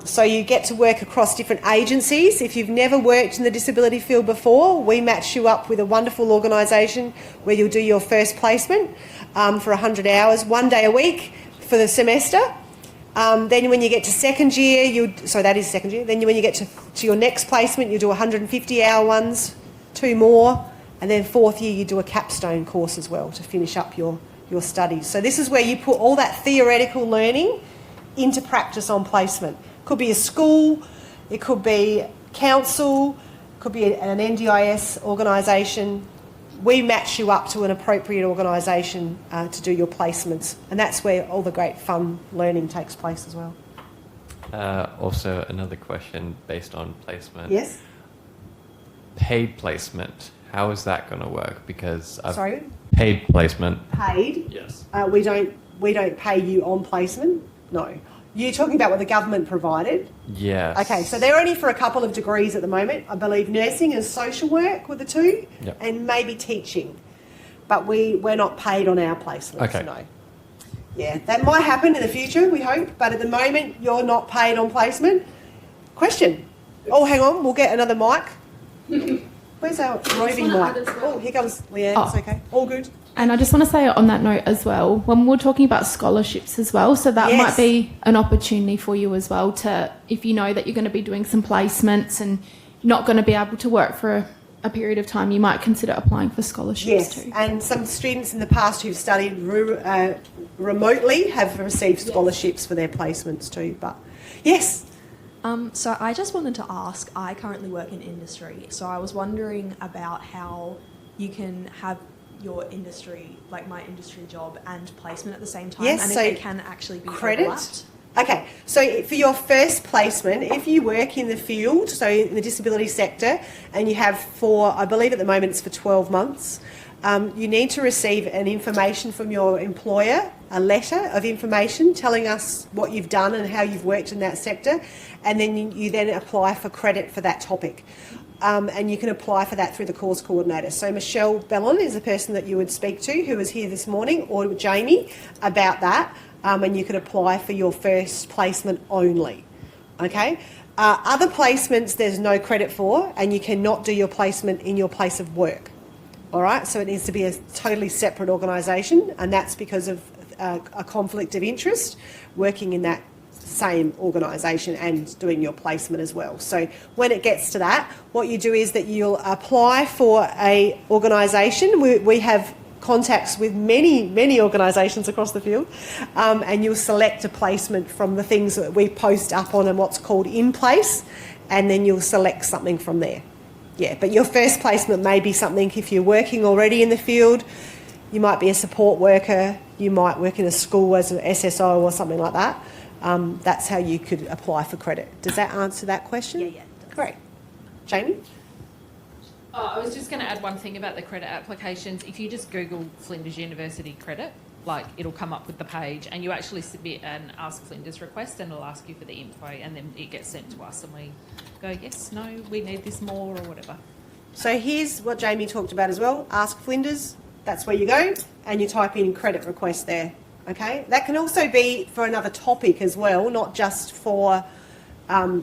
So you get to work across different agencies. If you've never worked in the disability field before, we match you up with a wonderful organisation where you'll do your first placement for 100 hours, 1 day a week for the semester. Then when you get to second year, that is second year. Then when you get to your next placement, you do 150-hour ones, 2 more, And then fourth year, you do a capstone course as well to finish up your studies. So this is where you put all that theoretical learning into practice on placement. Could be a school, it could be council, could be an NDIS organisation. We match you up to an appropriate organisation to do your placements, and that's where all the great fun learning takes place as well. Also, another question based on placement. Yes? Paid placement, how is that going to work? Because Sorry? paid placement. Paid? Yes. We don't pay you on placement, no. You're talking about what the government provided? Yes. Okay, so they're only for a couple of degrees at the moment. I believe nursing and social work were the two, Yep. and maybe teaching. But we're not paid on our placements, Okay. no. Yeah, that might happen in the future, we hope, but at the moment you're not paid on placement. Question. Oh, hang on, we'll get another mic. Where's our roving mic? Oh, here comes Leanne, it's okay. All good. And I just want to say on that note as well, when we're talking about scholarships as well, so that Yes. might be an opportunity for you as well to, if you know that you're going to be doing some placements and not going to be able to work for a period of time, you might consider applying for scholarships Yes, too. and some students in the past who've studied remotely have received scholarships for their placements too. But yes, So I just wanted to ask, I currently work in industry, so I was wondering about how you can have your industry, like my industry job and placement at the same time, Yes, and if so they can actually be credit. overlapped. Okay, so for your first placement, if you work in the field, so in the disability sector, and you have I believe at the moment it's for 12 months, you need to receive an information from your employer, a letter of information telling us what you've done and how you've worked in that sector, and then you then apply for credit for that topic. And you can apply for that through the course coordinator. So Michelle Bellon is the person that you would speak to, who was here this morning, or Jamie, about that. And you can apply for your first placement only. Okay? Other placements there's no credit for, and you cannot do your placement in your place of work. All right? So it needs to be a totally separate organisation, and that's because of a conflict of interest working in that same organisation and doing your placement as well. So when it gets to that, what you do is that you'll apply for a organisation. We have contacts with many organisations across the field, and you'll select a placement from the things that we post up on and what's called in place, and then you'll select something from there. Yeah, but your first placement may be something, if you're working already in the field, you might be a support worker, you might work in a school as an SSO or something like that. That's how you could apply for credit. Does that answer that question? Yeah. Great. Jamie? I was just going to add one thing about the credit applications. If you just Google Flinders University credit, like it'll come up with the page, and you actually submit an Ask Flinders request, and it'll ask you for the info, and then it gets sent to us, and we go, yes, no, we need this more, or whatever. So here's what Jamie talked about as well. Ask Flinders. That's where you go, and you type in credit request there. Okay, that can also be for another topic as well, not just for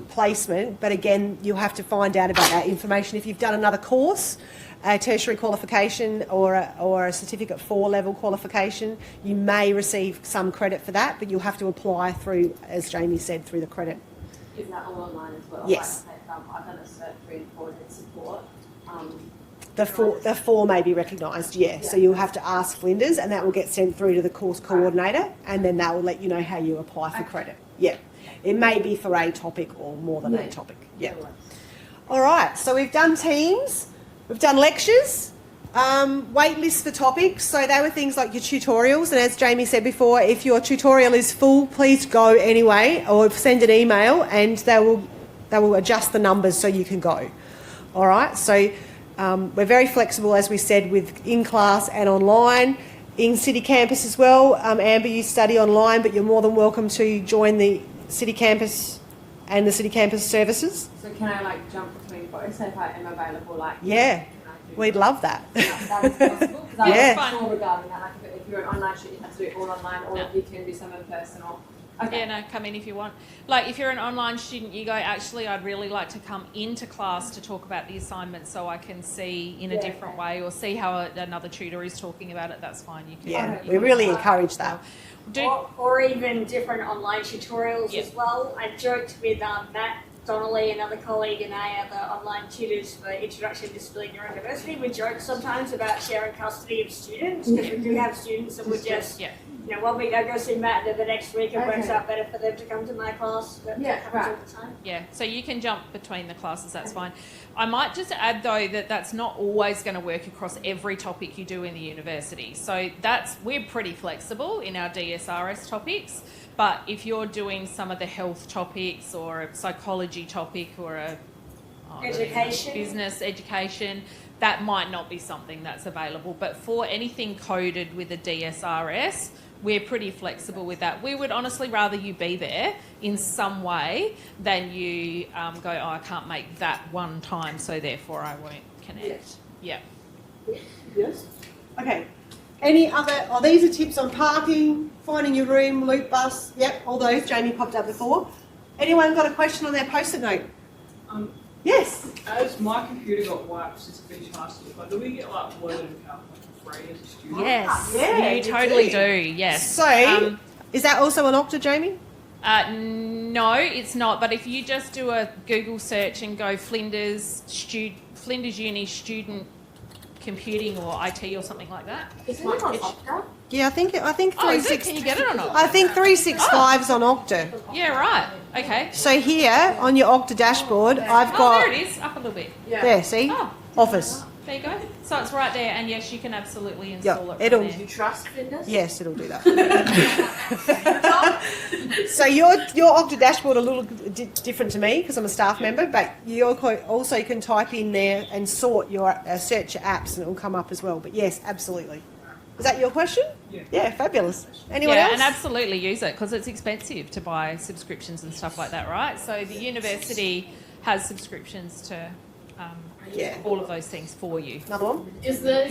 placement, but again, you'll have to find out about that information. If you've done another course, a tertiary qualification or a certificate 4 level qualification, you may receive some credit for that, but you'll have to apply through, as Jamie said, through the credit. Isn't that all online as well? Yes. Like, I've done a cert through coordinate support. The four may be recognised, yeah. So you'll have to ask Flinders, and that will get sent through to the course coordinator, and then that will let you know how you apply for credit. Yeah. It may be for a topic or more than a topic. Yeah. All right. So we've done teams, we've done lectures, wait lists for topics. So they were things like your tutorials, and as Jamie said before, if your tutorial is full, please go anyway, or send an email, and they will adjust the numbers so you can go. All right. So we're very flexible, as we said, with in-class and online. In City Campus as well. Amber, you study online, but you're more than welcome to join the City Campus and the City Campus services. So can I jump between both? So if I am available, Yeah, we'd love that. That is possible? Because Yeah. I was sure regarding that. If you're an online student, you have to do it all online, or if you can do some in person, or... Okay. Yeah, no, come in if you want. Like, if you're an online student, you go, actually, I'd really like to come into class to talk about the assignment so I can see in a different way, or see how another tutor is talking about it. That's fine. You can. Yeah, you we can really apply. encourage that. Or even different online tutorials as well. I joked with Matt Donnelly, another colleague, and I are the online tutors for Introduction to Disability Neurodiversity. We joke sometimes about sharing custody of students because we do have students and we're just, you know, one week I go see Matt and then the next week it works out better for them to come to my class. That happens all the time. Yeah, so you can jump between the classes, that's fine. I might just add though that that's not always going to work across every topic you do in the university. So we're pretty flexible in our DSRS topics, but if you're doing some of the health topics or a psychology topic or a business education, that might not be something that's available. But for anything coded with a DSRS, we're pretty flexible with that. We would honestly rather you be there in some way than you go, oh, I can't make that one time, so therefore I won't connect. Yeah. Yes. Okay. Any other, these are tips on parking, finding your room, loop bus, yep, all those Jamie popped up before. Anyone got a question on their post-it note? Yes. As my computer got wiped since I finished master's, do we get like Word and PowerPoint for free as a student? Yes, yeah, you totally do, yes. So, is that also an Okta, Jamie? No, it's not. But if you just do a Google search and go Flinders Uni student computing or IT or something like that. Isn't it on Okta? Yeah, I think Oh, is it? Can you get it or not? I think 365's on Okta. Yeah, right. Okay. So here on your Okta dashboard, I've got. There it is, up a little bit. There, see? Oh. Office. There you go. So it's right there, and yes, you can absolutely install it. It'll. From there. You trust Flinders? Yes, it'll do that. So your Okta dashboard a little different to me because I'm a staff member, but you also can type in there and sort your search your apps, and it will come up as well. But yes, absolutely. Is that your question? Yeah. Yeah, fabulous. Anyone else? And absolutely use it because it's expensive to buy subscriptions and stuff like that, right? So the university has subscriptions to all of those things for you. Another one? Is there...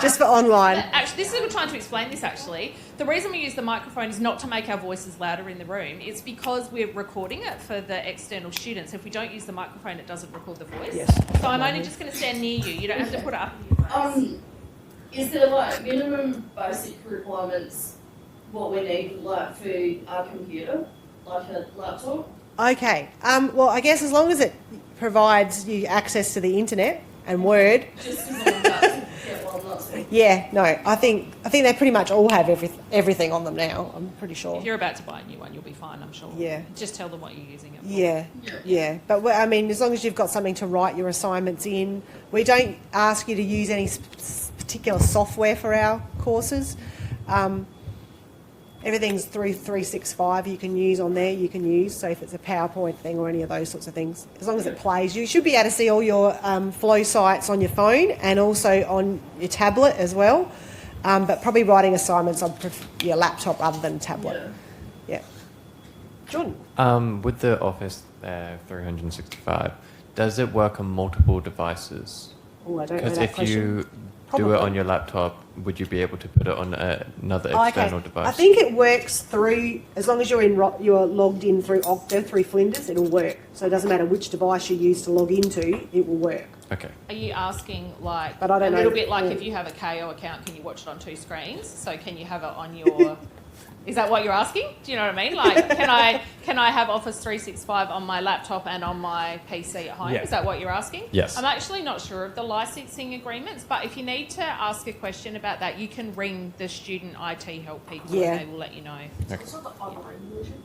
Just for online. Actually, we're trying to explain this actually. The reason we use the microphone is not to make our voices louder in the room. It's because we're recording it for the external students. If we don't use the microphone, it doesn't record the voice. Yes. So I'm only just going to stand near you. You don't have to put it up. Is there like minimum basic requirements what we need like for our computer, like a laptop? Okay. Well, I guess as long as it provides you access to the internet and Word. Just as long as that's get one, that's it. Yeah. No. I think they pretty much all have everything on them now. I'm pretty sure. If you're about to buy a new one, you'll be fine, I'm sure. Yeah. Just tell them what you're using it for. Yeah. But I mean, as long as you've got something to write your assignments in, we don't ask you to use any particular software for our courses. Everything's through 365 you can use on there, so if it's a PowerPoint thing or any of those sorts of things, as long as it plays, you should be able to see all your flow sites on your phone and also on your tablet as well, but probably writing assignments on your laptop rather than tablet. Yeah. Jordan? With the Office 365, does it work on multiple devices? Oh, I don't know Because that if question. you do it on your laptop, would you be able to put it on another external device? I think it works through, as long as you're logged in through Okta, through Flinders, it'll work. So it doesn't matter which device you use to log into, it will work. Okay. Are you asking like But I don't a little know. bit like if you have a KO account, can you watch it on two screens? So can you have it on your... Is that what you're asking? Do you know what I mean? Like, can I have Office 365 on my laptop and on my PC at home? Yeah. Is that what you're asking? Yes. I'm actually not sure of the licensing agreements, but if you need to ask a question about that, you can ring the student IT help people and they will let you know. It's also the online version.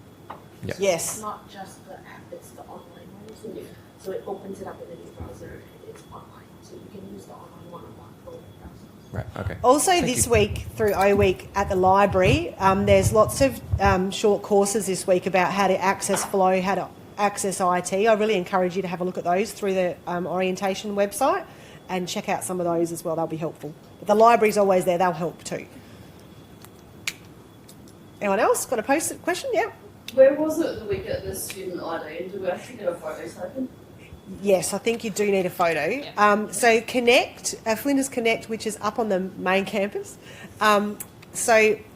Yeah. Yes. It's not just the app, it's the online version. So it opens it up in a new browser and it's online. So you can use the online one on both browsers. Right, okay. Also Thank this you. week through O Week at the library, there's lots of short courses this week about how to access Flow, how to access IT. I really encourage you to have a look at those through the orientation website and check out some of those as well. They'll be helpful. But the library's always there. They'll help too. Anyone else got a post-it question? Yeah. Where was it that we get the student ID? And do we have to get a photo taken? Yes, I think you do need a photo. So Connect, Flinders Connect, which is up on the main campus. Have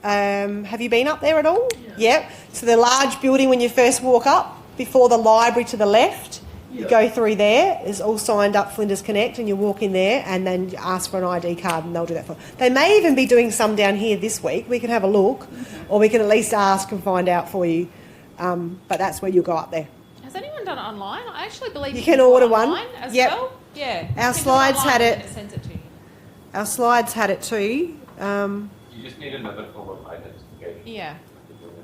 you been up there at all? Yeah. So the large building when you first walk up, before the library to the left, you go through there. It's all signed up Flinders Connect, and you walk in there and then you ask for an ID card and they'll do that for you. They may even be doing some down here this week. We can have a look, or we can at least ask and find out for you. but that's where you'll go up there. Has anyone done it online? I actually believe You can can do it order one. online as Yep. well. Yeah. Our You can do slides online had and it. sends it to you. Our slides had it too. You just need another form of identification. Yeah.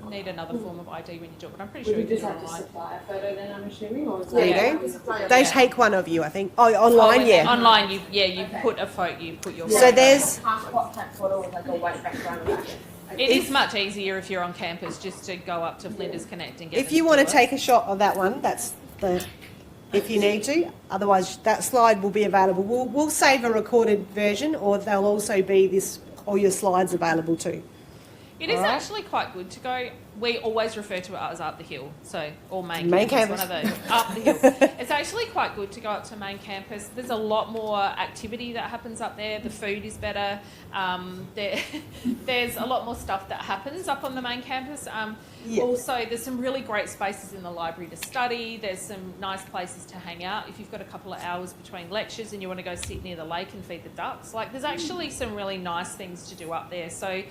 Need another form of ID when you do it, but I'm pretty Would sure you you just can do have it to online. supply a photo then, I'm assuming? Or is There you that go. They take one of you, I think. Oh, online, yeah. Online, you put a photo, you put your. So photo. there's- passport type photo with like a white background. It is much easier if you're on campus just to go up to Flinders Connect and get. If them you want to do it. take a shot of that one, that's the. If you need to, otherwise that slide will be available. We'll save a recorded version, or they'll also be all your slides available too. It is Alright. actually quite good to go. We always refer to it as up the hill, so or main Main campus, campus. one of those. Up the hill. It's actually quite good to go up to main campus. There's a lot more activity that happens up there. The food is better. There's a lot more stuff that happens up on the main campus. Yeah. Also, there's some really great spaces in the library to study. There's some nice places to hang out if you've got a couple of hours between lectures and you want to go sit near the lake and feed the ducks. Like, there's actually some really nice things to do up there. So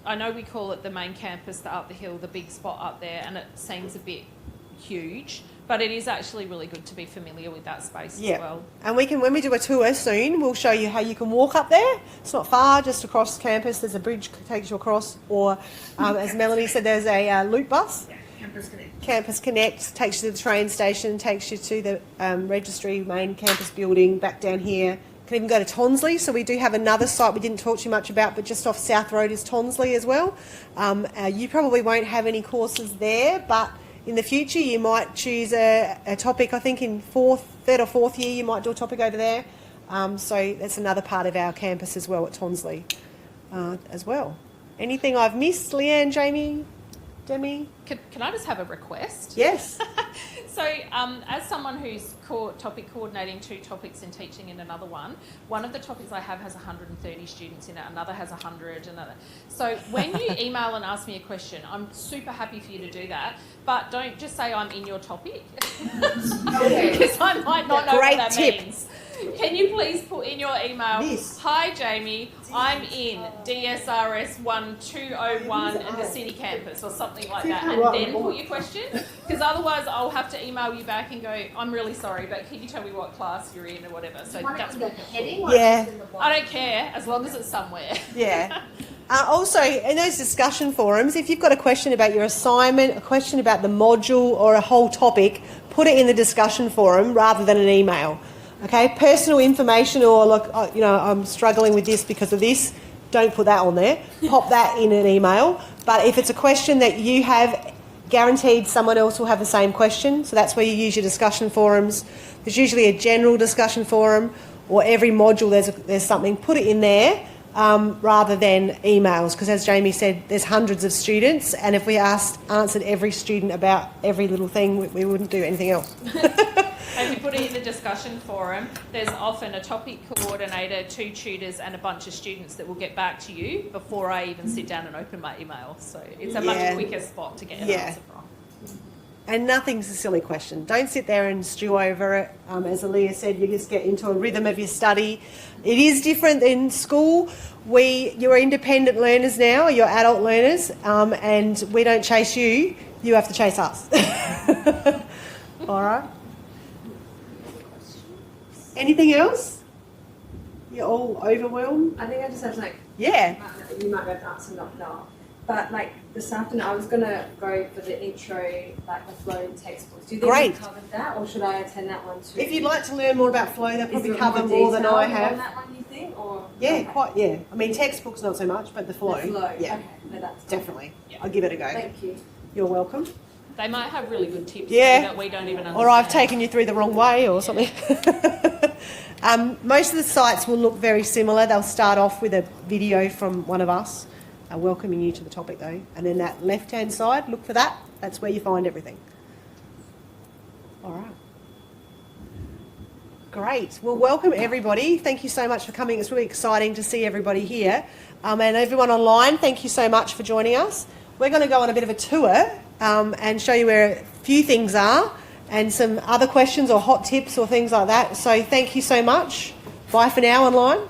I know we call it the main campus, the up the hill, the big spot up there, and it seems a bit huge, but it is actually really good to be familiar with that space Yeah. as well. And when we do a tour soon, we'll show you how you can walk up there. It's not far, just across campus. There's a bridge that takes you across, or as Melanie said, there's a loop bus. Campus Connect. Campus Connect takes you to the train station, takes you to the registry main campus building, back down here. Can even go to Tonsley. So we do have another site we didn't talk too much about, but just off South Road is Tonsley as well. You probably won't have any courses there, but in the future you might choose a topic. I think in third or fourth year you might do a topic over there. So that's another part of our campus as well at Tonsley as well. Anything I've missed, Leanne, Jamie, Demi? Can I just have a request? Yes. So, as someone who's topic coordinating 2 topics and teaching in another one of the topics I have has 130 students in it, another has 100, another. So, when you email and ask me a question, I'm super happy for you to do that, but don't just say I'm in your topic, because I might not know Great what that tip. means. Can you please put in your email, Hi Jamie, I'm in DSRS 1201 in the city campus, or something like that, and then put your question, because otherwise I'll have to email you back and go, I'm really sorry, but can you tell me what class you're in or whatever. So that's the heading. Yeah. I don't care, as long as it's somewhere. Yeah. Also, in those discussion forums, if you've got a question about your assignment, a question about the module, or a whole topic, put it in the discussion forum rather than an email. Okay, personal information, or look, I'm struggling with this because of this, don't put that on there. Pop that in an email. But if it's a question that you have, guaranteed someone else will have the same question. So that's where you use your discussion forums. There's usually a general discussion forum, or every module there's something. Put it in there rather than emails, because as Jamie said, there's hundreds of students, and if we answered every student about every little thing, we wouldn't do anything else. And if you put it in the discussion forum, there's often a topic coordinator, 2 tutors, and a bunch of students that will get back to you before I even sit down and open my email. So it's a much quicker spot to get an answer from. And nothing's a silly question. Don't sit there and stew over it. As Aaliyah said, you just get into a rhythm of your study. It is different than school. You're independent learners now, you're adult learners, and we don't chase you. You have to chase us. All right. Anything else? You're all overwhelmed? I think I just have like. Yeah. You might be able to answer not now. But like this afternoon, I was gonna go for the intro, like the flow textbooks. Do you think Great. you covered that, or should I attend that one too? If you'd like to learn more about flow, they'll probably Is there cover more than I detail have. on that one, you think, or Yeah, okay. quite. Yeah, I mean textbooks not so much, but the flow. The flow. Yeah, Okay, no, that's definitely. I'll give it a go. Thank you. You're welcome. They might have really good tips Yeah. that we don't even understand. Or I've taken you through the wrong way, or something. Most of the sites will look very similar. They'll start off with a video from one of us, welcoming you to the topic though, and then that left-hand side, look for that. That's where you find everything. All right. Great. Well, welcome everybody. Thank you so much for coming. It's really exciting to see everybody here. And everyone online, thank you so much for joining us. We're going to go on a bit of a tour and show you where a few things are and some other questions or hot tips or things like that. So thank you so much. Bye for now online.